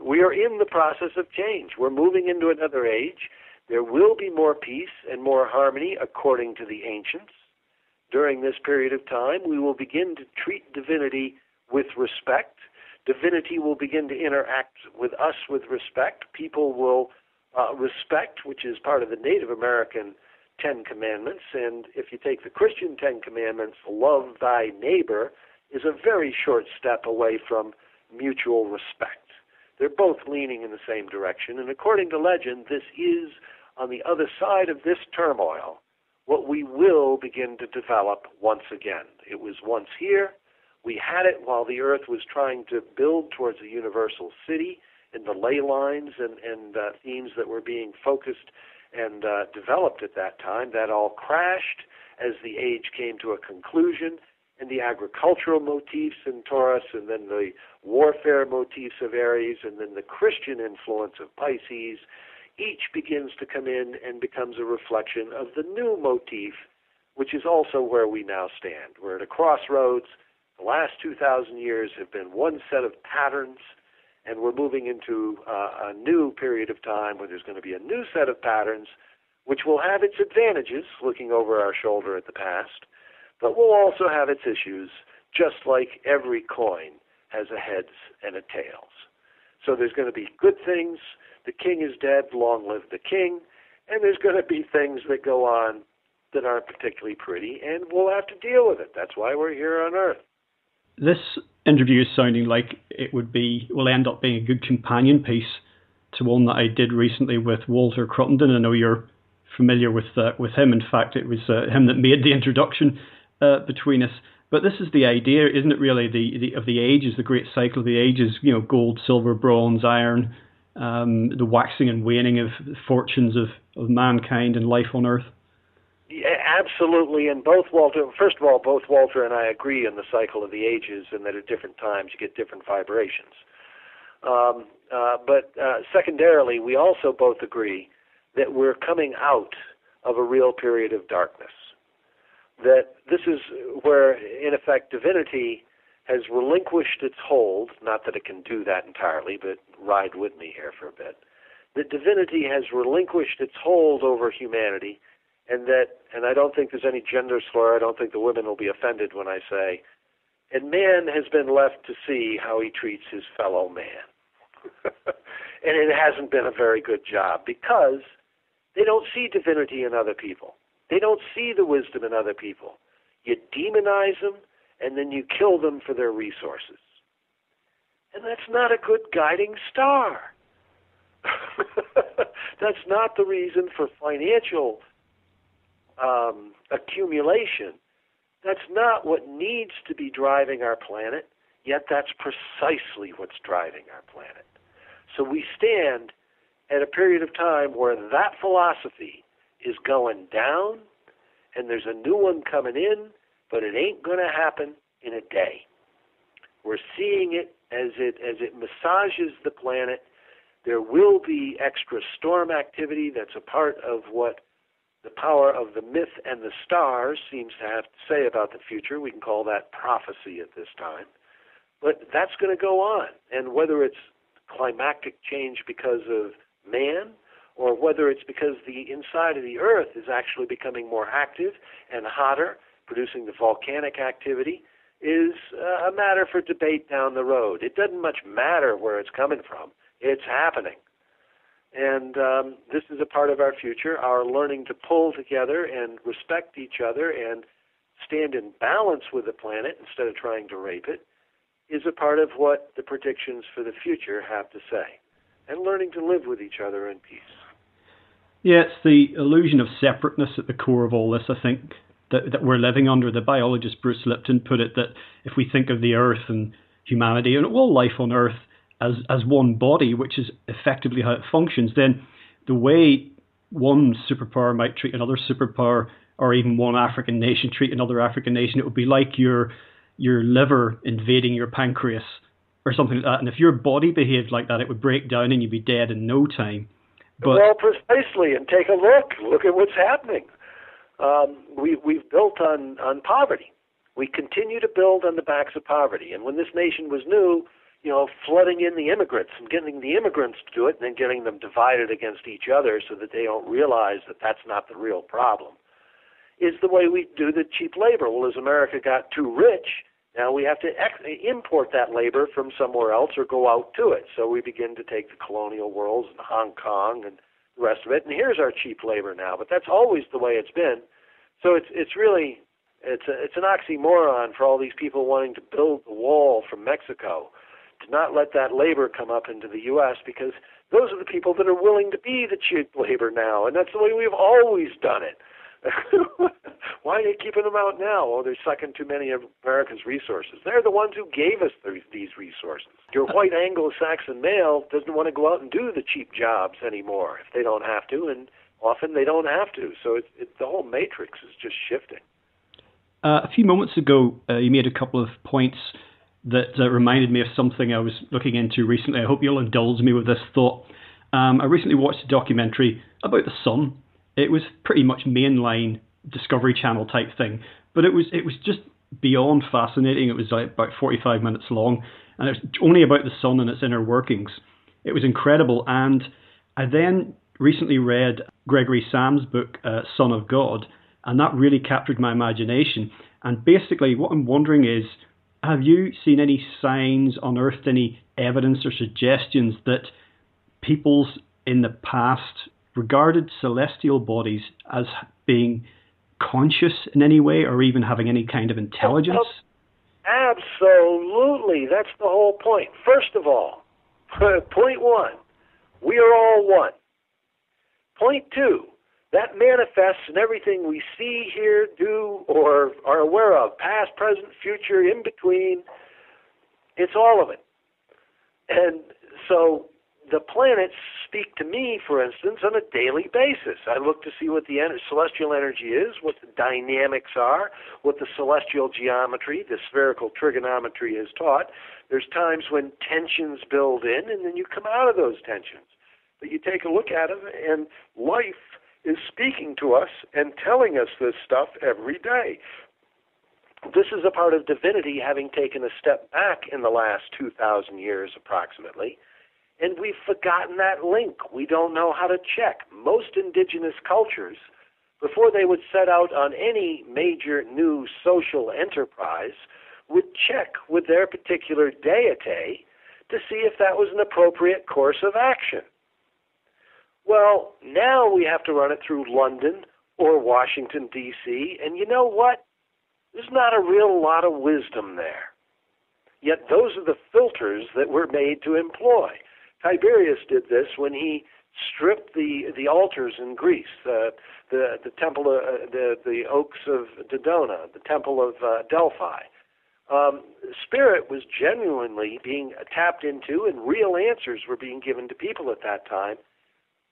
We are in the process of change. We're moving into another age. There will be more peace and more harmony according to the ancients. During this period of time, we will begin to treat divinity with respect. Divinity will begin to interact with us with respect. People will respect, which is part of the Native American Ten Commandments. And if you take the Christian Ten Commandments, love thy neighbor is a very short step away from mutual respect. They're both leaning in the same direction. And according to legend, this is, on the other side of this turmoil, what we will begin to develop once again. It was once here. We had it while the earth was trying to build towards a universal city, and the ley lines and themes that were being focused and developed at that time. That all crashed as the age came to a conclusion, and the agricultural motifs in Taurus, and then the warfare motifs of Aries, and then the Christian influence of Pisces, each begins to come in and becomes a reflection of the new motif, which is also where we now stand. We're at a crossroads. The last 2,000 years have been one set of patterns, and we're moving into a new period of time where there's going to be a new set of patterns, which will have its advantages, looking over our shoulder at the past, but will also have its issues, just like every coin has a heads and a tails. So there's going to be good things. The king is dead, long live the king. And there's going to be things that go on that aren't particularly pretty, and we'll have to deal with it. That's why we're here on Earth. This interview is sounding like it will end up being a good companion piece to one that I did recently with Walter Cruttenden. I know you're familiar with him. In fact, it was him that made the introduction between us. But this is the idea, isn't it? Really, of the ages, the great cycle of the ages. Gold, silver, bronze, iron, the waxing and waning of the fortunes of mankind and life on Earth? Yeah, absolutely. And first of all, both Walter and I agree in the cycle of the ages, and that at different times you get different vibrations. But secondarily, we also both agree that we're coming out of a real period of darkness. That this is where, in effect, divinity has relinquished its hold, not that it can do that entirely, but ride with me here for a bit, that divinity has relinquished its hold over humanity, and I don't think there's any gender slur, I don't think the women will be offended when I say, and man has been left to see how he treats his fellow man. And it hasn't been a very good job, because they don't see divinity in other people. They don't see the wisdom in other people. You demonize them, and then you kill them for their resources. And that's not a good guiding star. That's not the reason for financial accumulation. That's not what needs to be driving our planet, yet that's precisely what's driving our planet. So we stand at a period of time where that philosophy is going down, and there's a new one coming in, but it ain't going to happen in a day. We're seeing it as it massages the planet. There will be extra storm activity that's a part of what the power of the myth and the stars seems to have to say about the future. We can call that prophecy at this time. But that's going to go on. And whether it's climactic change because of man, or whether it's because the inside of the earth is actually becoming more active and hotter, producing the volcanic activity, is a matter for debate down the road. It doesn't much matter where it's coming from. It's happening. And this is a part of our future. Our learning to pull together and respect each other and stand in balance with the planet instead of trying to rape it is a part of what the predictions for the future have to say. And learning to live with each other in peace. Yeah, it's the illusion of separateness at the core of all this, I think, that we're living under. The biologist Bruce Lipton put it that if we think of the Earth and humanity and all life on Earth as one body, which is effectively how it functions, then the way one superpower might treat another superpower, or even one African nation treat another African nation, it would be like your liver invading your pancreas or something like that. And if your body behaved like that, it would break down and you'd be dead in no time. But, well, precisely, and take a look. Look at what's happening. We've built on poverty. We continue to build on the backs of poverty. And when this nation was new, flooding in the immigrants and getting the immigrants to do it and then getting them divided against each other so that they don't realize that that's not the real problem, is the way we do the cheap labor. Well, as America got too rich, now we have to import that labor from somewhere else or go out to it. So we begin to take the colonial worlds and Hong Kong and the rest of it, and here's our cheap labor now. But that's always the way it's been. So it's really an oxymoron for all these people wanting to build the wall from Mexico to not let that labor come up into the U.S. because those are the people that are willing to be the cheap labor now, and that's the way we've always done it. Why are they keeping them out now? Oh, they're sucking too many of America's resources. They're the ones who gave us these resources. Your white Anglo-Saxon male doesn't want to go out and do the cheap jobs anymore if they don't have to, and often they don't have to. So the whole matrix is just shifting. A few moments ago, you made a couple of points that reminded me of something I was looking into recently. I hope you'll indulge me with this thought. I recently watched a documentary about the sun. It was pretty much mainline Discovery Channel type thing, but it was just beyond fascinating. It was like about 45 minutes long, and it was only about the sun and its inner workings. It was incredible, and I then recently read Gregory Sam's book, Son of God, and that really captured my imagination. And basically what I'm wondering is, have you seen any signs, unearthed any evidence or suggestions that peoples in the past regarded celestial bodies as being conscious in any way or even having any kind of intelligence? Absolutely. That's the whole point. First of all, point one, we are all one. Point two, that manifests in everything we see, hear, do, or are aware of, past, present, future, in between. It's all of it. And so the planets speak to me, for instance, on a daily basis. I look to see what the celestial energy is, what the dynamics are, what the celestial geometry, the spherical trigonometry has taught. There's times when tensions build in, and then you come out of those tensions. But you take a look at them, and life is speaking to us and telling us this stuff every day. This is a part of divinity having taken a step back in the last 2,000 years approximately, and we've forgotten that link. We don't know how to check. Most indigenous cultures, before they would set out on any major new social enterprise, would check with their particular deity to see if that was an appropriate course of action. Well, now we have to run it through London or Washington, D.C., and you know what? There's not a real lot of wisdom there. Yet those are the filters that we're made to employ. Tiberius did this when he stripped the altars in Greece, the temple, the oaks of Dodona, the temple of Delphi. Spirit was genuinely being tapped into, and real answers were being given to people at that time.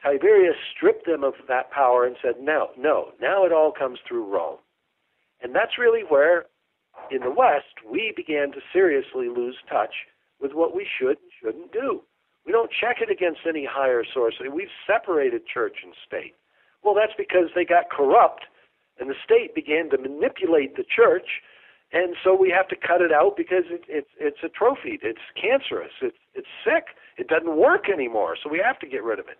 Tiberius stripped them of that power and said, no, now it all comes through Rome. And that's really where, in the West, we began to seriously lose touch with what we should and shouldn't do. We don't check it against any higher source. We've separated church and state. Well, that's because they got corrupt, and the state began to manipulate the church, and so we have to cut it out because it's atrophied. It's cancerous. It's sick. It doesn't work anymore, so we have to get rid of it.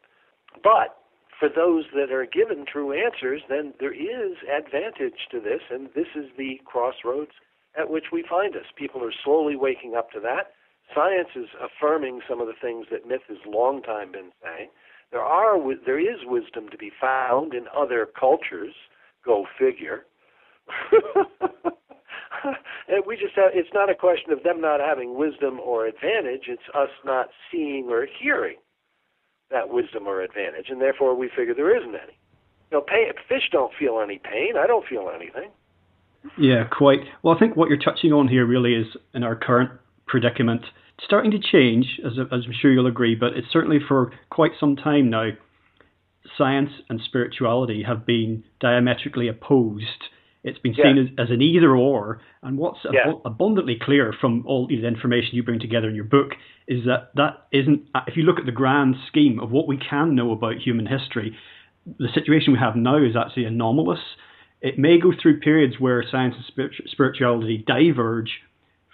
But for those that are given true answers, then there is advantage to this, and this is the crossroads at which we find us. People are slowly waking up to that. Science is affirming some of the things that myth has long time been saying. There is wisdom to be found in other cultures. Go figure. And we just it's not a question of them not having wisdom or advantage. It's us not seeing or hearing that wisdom or advantage, and therefore we figure there isn't any. Fish don't feel any pain. I don't feel anything. Yeah, quite. Well, I think what you're touching on here really is, in our current predicament, starting to change, as I'm sure you'll agree, but it's certainly for quite some time now, science and spirituality have been diametrically opposed. It's been seen as an either-or, and what's abundantly clear from all the information you bring together in your book is that isn't, if you look at the grand scheme of what we can know about human history, the situation we have now is actually anomalous. It may go through periods where science and spirituality diverge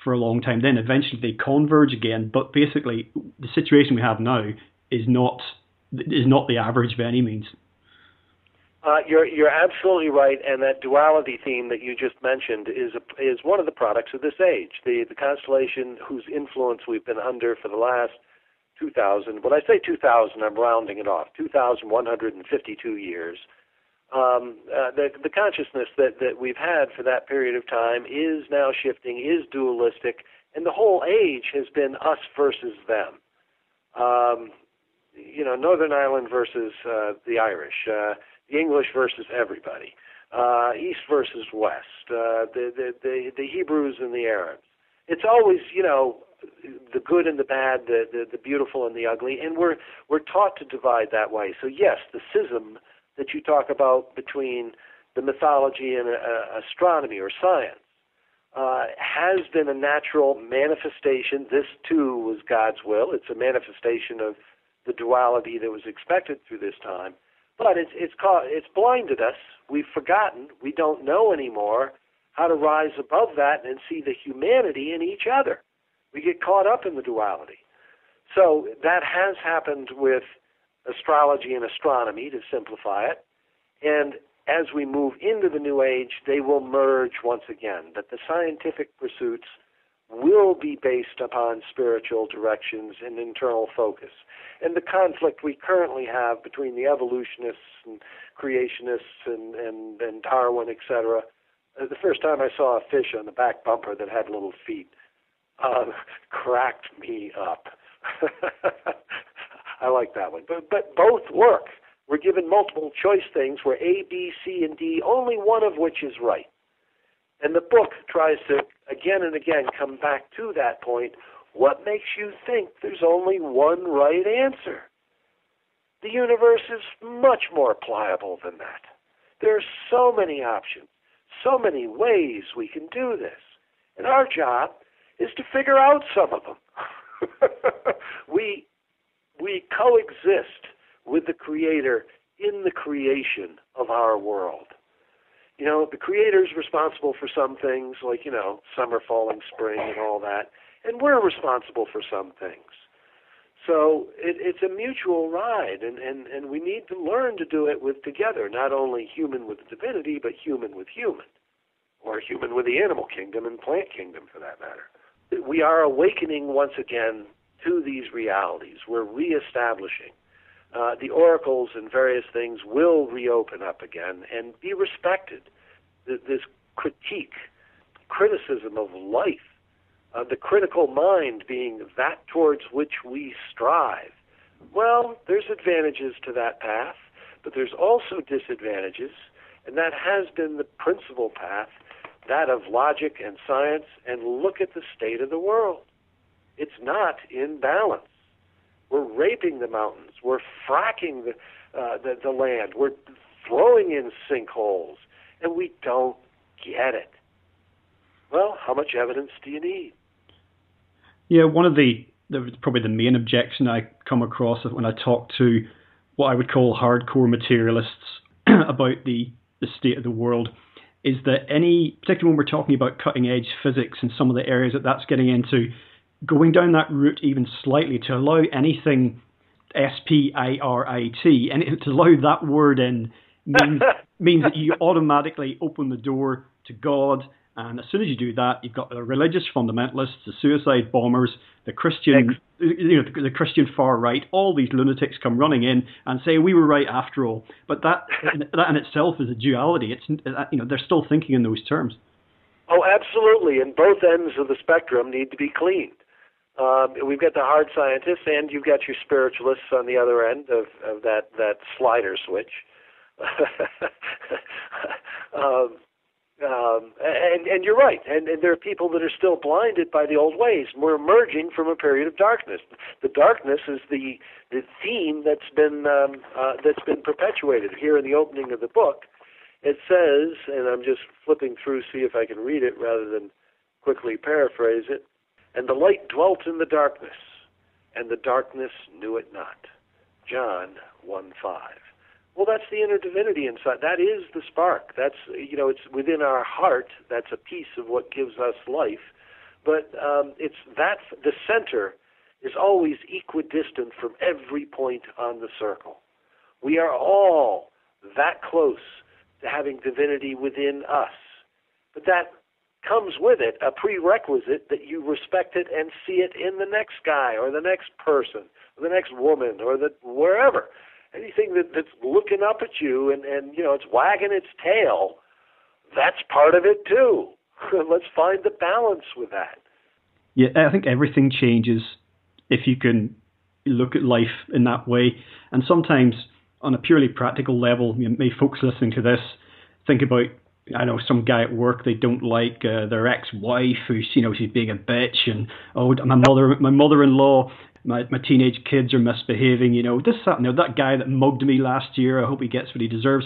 for a long time, then eventually they converge again, but basically the situation we have now is not the average by any means. You're absolutely right, and that duality theme that you just mentioned is one of the products of this age. The constellation whose influence we've been under for the last 2,000, when I say 2,000, I'm rounding it off, 2,152 years. The consciousness that we've had for that period of time is now shifting, is dualistic, and the whole age has been us versus them. Northern Ireland versus the Irish, the English versus everybody, East versus West, the Hebrews and the Arabs. It's always, the good and the bad, the beautiful and the ugly, and we're taught to divide that way. So yes, the schism that you talk about between the mythology and astronomy or science has been a natural manifestation. This too was God's will. It's a manifestation of the duality that was expected through this time. But it's blinded us. We've forgotten. We don't know anymore how to rise above that and see the humanity in each other. We get caught up in the duality. So that has happened with astrology and astronomy, to simplify it. And as we move into the New Age, they will merge once again. That the scientific pursuits will be based upon spiritual directions and internal focus. And the conflict we currently have between the evolutionists and creationists and Darwin, etc. The first time I saw a fish on the back bumper that had little feet cracked me up. I like that one. But both work. We're given multiple choice things where A, B, C, and D, only one of which is right. And the book tries to, again and again, come back to that point What makes you think there's only one right answer? The universe is much more pliable than that. There are so many options, so many ways we can do this. And our job is to figure out some of them. We coexist with the Creator in the creation of our world. You know, the Creator is responsible for some things, like, you know, summer, falling, spring, and all that, and we're responsible for some things. So it's a mutual ride, and we need to learn to do it with together, not only human with divinity, but human with human, or human with the animal kingdom and plant kingdom, for that matter. We are awakening once again to these realities. We're reestablishing. The oracles and various things will reopen up again and be respected. This criticism of life, the critical mind being that towards which we strive. Well, there's advantages to that path, but there's also disadvantages, and that has been the principal path, that of logic and science, and look at the state of the world. It's not in balance. We're raping the mountains. We're fracking the land. We're throwing in sinkholes, and we don't get it. Well, how much evidence do you need? Yeah, one of probably the main objection I come across when I talk to what I would call hardcore materialists about the state of the world is that particularly when we're talking about cutting edge physics and some of the areas that's getting into, going down that route even slightly to allow anything spirit, and to allow that word in means that you automatically open the door to God. And as soon as you do that, you've got the religious fundamentalists, the suicide bombers, the Christian, the Christian far right. All these lunatics come running in and say we were right after all. But that in itself is a duality. It's they're still thinking in those terms. Oh, absolutely. And both ends of the spectrum need to be cleaned. We've got the hard scientists, and you've got your spiritualists on the other end of that slider switch. And you're right. And there are people that are still blinded by the old ways. We're emerging from a period of darkness. The darkness is the theme that's been perpetuated here in the opening of the book. It says, and I'm just flipping through, see if I can read it rather than quickly paraphrase it. And the light dwelt in the darkness, and the darkness knew it not. John 1:5. Well, that's the inner divinity inside. That is the spark. That's, it's within our heart. That's a piece of what gives us life. But the center is always equidistant from every point on the circle. We are all that close to having divinity within us. But that comes with it a prerequisite that you respect it and see it in the next guy or the next person or the next woman or wherever. Anything that's looking up at you and it's wagging its tail, that's part of it too. Let's find the balance with that. Yeah, I think everything changes if you can look at life in that way. And sometimes on a purely practical level, may folks listening to this think about, I know, some guy at work they don't like, their ex-wife who's, she's being a bitch, and my mother-in-law, my teenage kids are misbehaving, this, that guy that mugged me last year, I hope he gets what he deserves.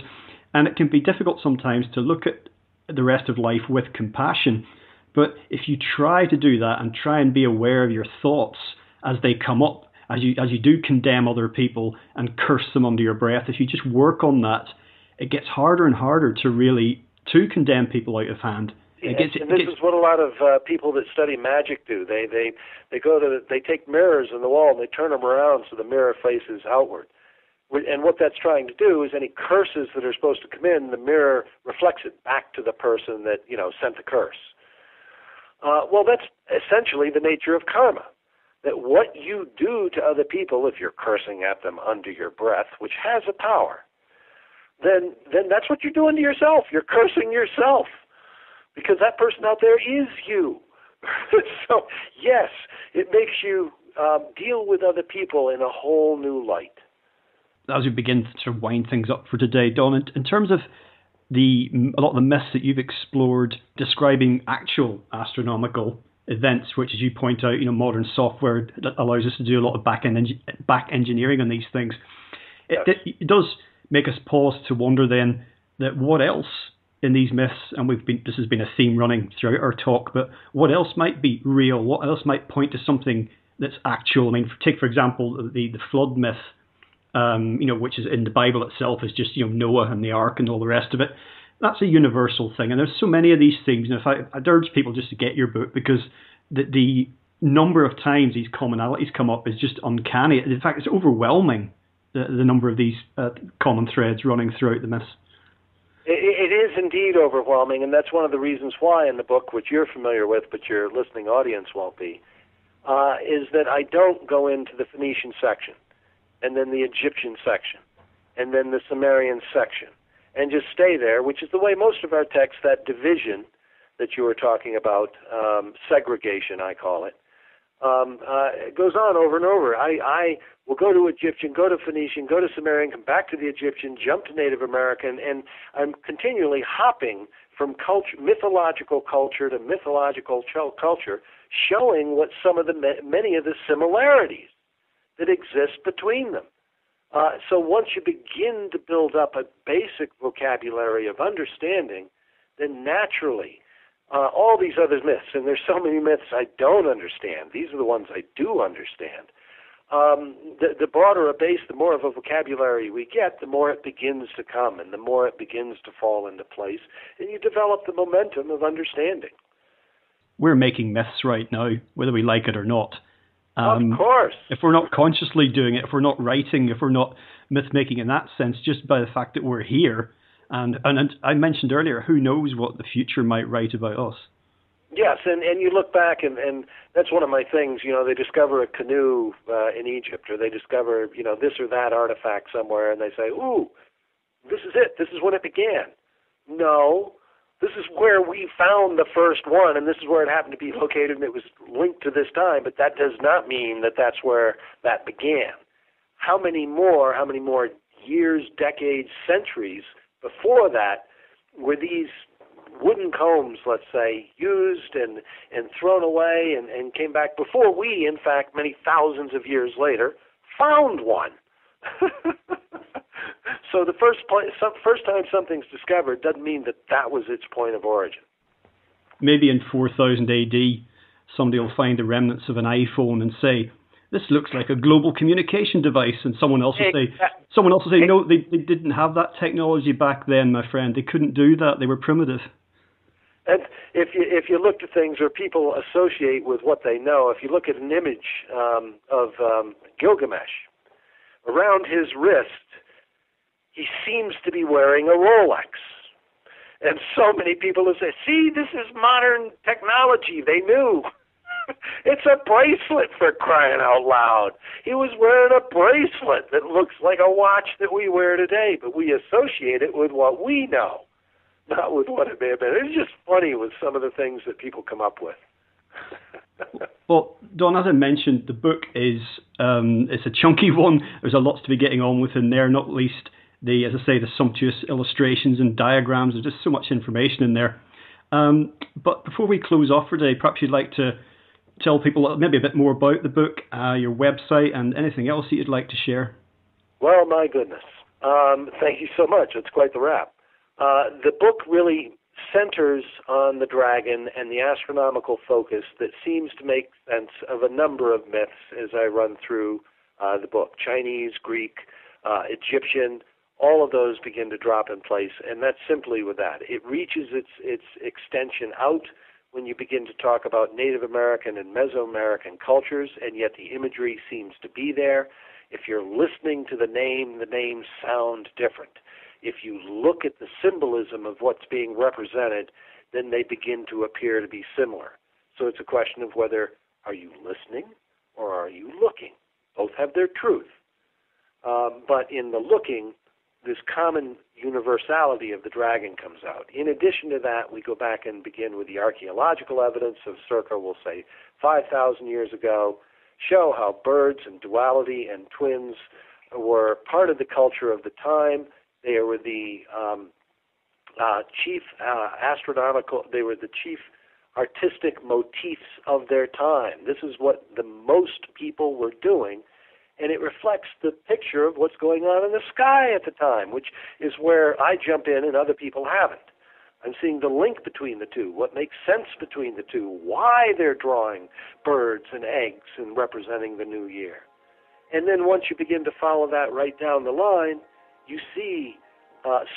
And it can be difficult sometimes to look at the rest of life with compassion. But if you try to do that and try and be aware of your thoughts as they come up, as you do condemn other people and curse them under your breath, if you just work on that, it gets harder and harder to condemn people out of hand. This is what a lot of people that study magic do. They take mirrors in the wall and they turn them around so the mirror faces outward. And what that's trying to do is any curses that are supposed to come in, the mirror reflects it back to the person that sent the curse. Well, that's essentially the nature of karma. That what you do to other people, if you're cursing at them under your breath, which has a power, then that's what you're doing to yourself. You're cursing yourself. Because that person out there is you. So, yes, it makes you deal with other people in a whole new light. As we begin to sort of wind things up for today, Don, in terms of a lot of the myths that you've explored describing actual astronomical events, which, as you point out, modern software that allows us to do a lot of back engineering on these things. It does make us pause to wonder then that what else in these myths, and this has been a theme running throughout our talk, but what else might be real? What else might point to something that's actual? I mean, take for example the flood myth, which is in the Bible itself is just Noah and the ark and all the rest of it. That's a universal thing, and there's so many of these things. And I'd urge people just to get your book, because the number of times these commonalities come up is just uncanny. In fact, it's overwhelming, the number of these common threads running throughout the myths. It is indeed overwhelming, and that's one of the reasons why in the book, which you're familiar with but your listening audience won't be, is that I don't go into the Phoenician section, and then the Egyptian section, and then the Sumerian section, and just stay there, which is the way most of our texts, that division that you were talking about, segregation I call it, it goes on over and over. I will go to Egyptian, go to Phoenician, go to Sumerian, come back to the Egyptian, jump to Native American, and I'm continually hopping from mythological culture to mythological culture, showing what many of the similarities that exist between them. So once you begin to build up a basic vocabulary of understanding, then naturally all these other myths, and there's so many myths I don't understand. These are the ones I do understand. The broader a base, the more of a vocabulary we get, the more it begins to come, and the more it begins to fall into place, and you develop the momentum of understanding. We're making myths right now, whether we like it or not. Of course. If we're not consciously doing it, if we're not writing, if we're not myth-making in that sense, just by the fact that we're here, and I mentioned earlier, who knows what the future might write about us. Yes, and you look back, and that's one of my things, they discover a canoe in Egypt, or they discover, this or that artifact somewhere, and they say, ooh, this is it, this is when it began. No, this is where we found the first one, and this is where it happened to be located, and it was linked to this time, but that does not mean that that's where that began. How many more years, decades, centuries before that were these wooden combs, let's say, used and thrown away and came back before we, in fact, many thousands of years later, found one? So the first time something's discovered doesn't mean that was its point of origin. Maybe in 4000 AD, somebody will find the remnants of an iPhone and say, this looks like a global communication device, and someone else will say, no, they didn't have that technology back then, my friend. They couldn't do that. They were primitive. And if you look to things or people associate with what they know, if you look at an image of Gilgamesh, around his wrist, he seems to be wearing a Rolex. And so many people will say, see, this is modern technology. They knew. It's a bracelet, for crying out loud. He was wearing a bracelet that looks like a watch that we wear today, but we associate it with what we know, not with what it may have been. It's just funny with some of the things that people come up with. Well, Don, as I mentioned, the book is it's a chunky one. There's a lot to be getting on with in there, not least the sumptuous illustrations and diagrams. There's just so much information in there. But before we close off for today, perhaps you'd like to tell people maybe a bit more about the book, your website, and anything else that you'd like to share. Well, my goodness. Thank you so much. It's quite the wrap. The book really centers on the dragon and the astronomical focus that seems to make sense of a number of myths as I run through the book. Chinese, Greek, Egyptian, all of those begin to drop in place, and that's simply with that. It reaches its extension out when you begin to talk about Native American and Mesoamerican cultures, and yet the imagery seems to be there. If you're listening to the names sound different. If you look at the symbolism of what's being represented, then they begin to appear to be similar. So it's a question of whether are you listening or are you looking? Both have their truth. But in the looking, this common universality of the dragon comes out. In addition to that, we go back and begin with the archaeological evidence of circa, we'll say, 5,000 years ago, show how birds and duality and twins were part of the culture of the time. They were the chief astronomical, they were the chief artistic motifs of their time. This is what the most people were doing, and it reflects the picture of what's going on in the sky at the time, which is where I jump in and other people haven't. I'm seeing the link between the two, what makes sense between the two, why they're drawing birds and eggs and representing the new year. And then once you begin to follow that right down the line, you see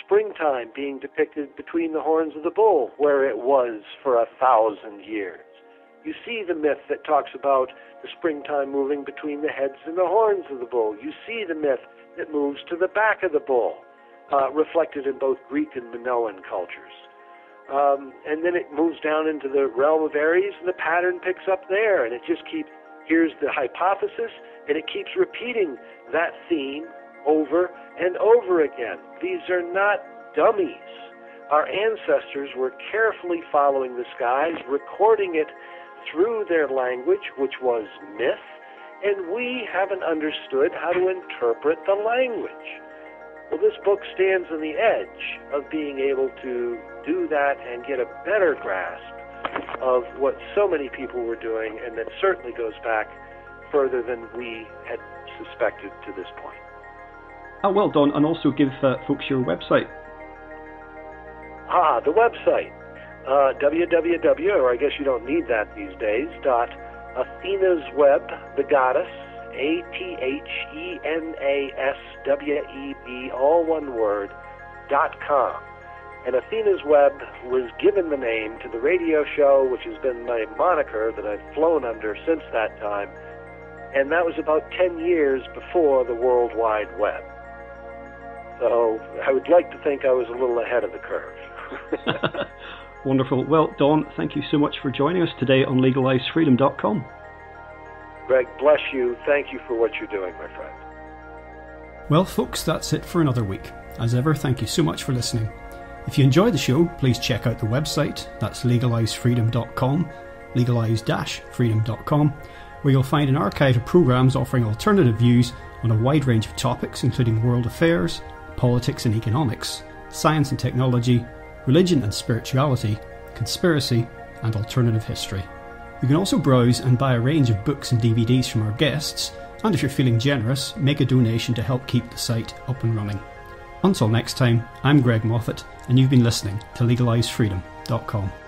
springtime being depicted between the horns of the bull, where it was for 1,000 years. You see the myth that talks about the springtime moving between the heads and the horns of the bull. You see the myth that moves to the back of the bull, reflected in both Greek and Minoan cultures. And then it moves down into the realm of Aries, and the pattern picks up there, and it just keeps, here's the hypothesis, and it keeps repeating that theme over and over again. These are not dummies. Our ancestors were carefully following the skies, recording it through their language, which was myth, and we haven't understood how to interpret the language. Well, this book stands on the edge of being able to do that and get a better grasp of what so many people were doing, and that certainly goes back further than we had suspected to this point. Well done, and also give folks your website. The website, www, or I guess you don't need that these days, Athena's Web, the goddess, ATHENASWEB, all one word, .com. And Athena's Web was given the name to the radio show, which has been my moniker that I've flown under since that time, and that was about 10 years before the World Wide Web. So I would like to think I was a little ahead of the curve. Wonderful. Well, Dawn, thank you so much for joining us today on LegalizeFreedom.com. Greg, bless you. Thank you for what you're doing, my friend. Well, folks, that's it for another week. As ever, thank you so much for listening. If you enjoy the show, please check out the website. That's LegalizeFreedom.com, legalize-freedom.com, where you'll find an archive of programs offering alternative views on a wide range of topics, including world affairs, politics and economics, science and technology, religion and spirituality, conspiracy, and alternative history. You can also browse and buy a range of books and DVDs from our guests, and if you're feeling generous, make a donation to help keep the site up and running. Until next time, I'm Greg Moffat, and you've been listening to LegalizeFreedom.com.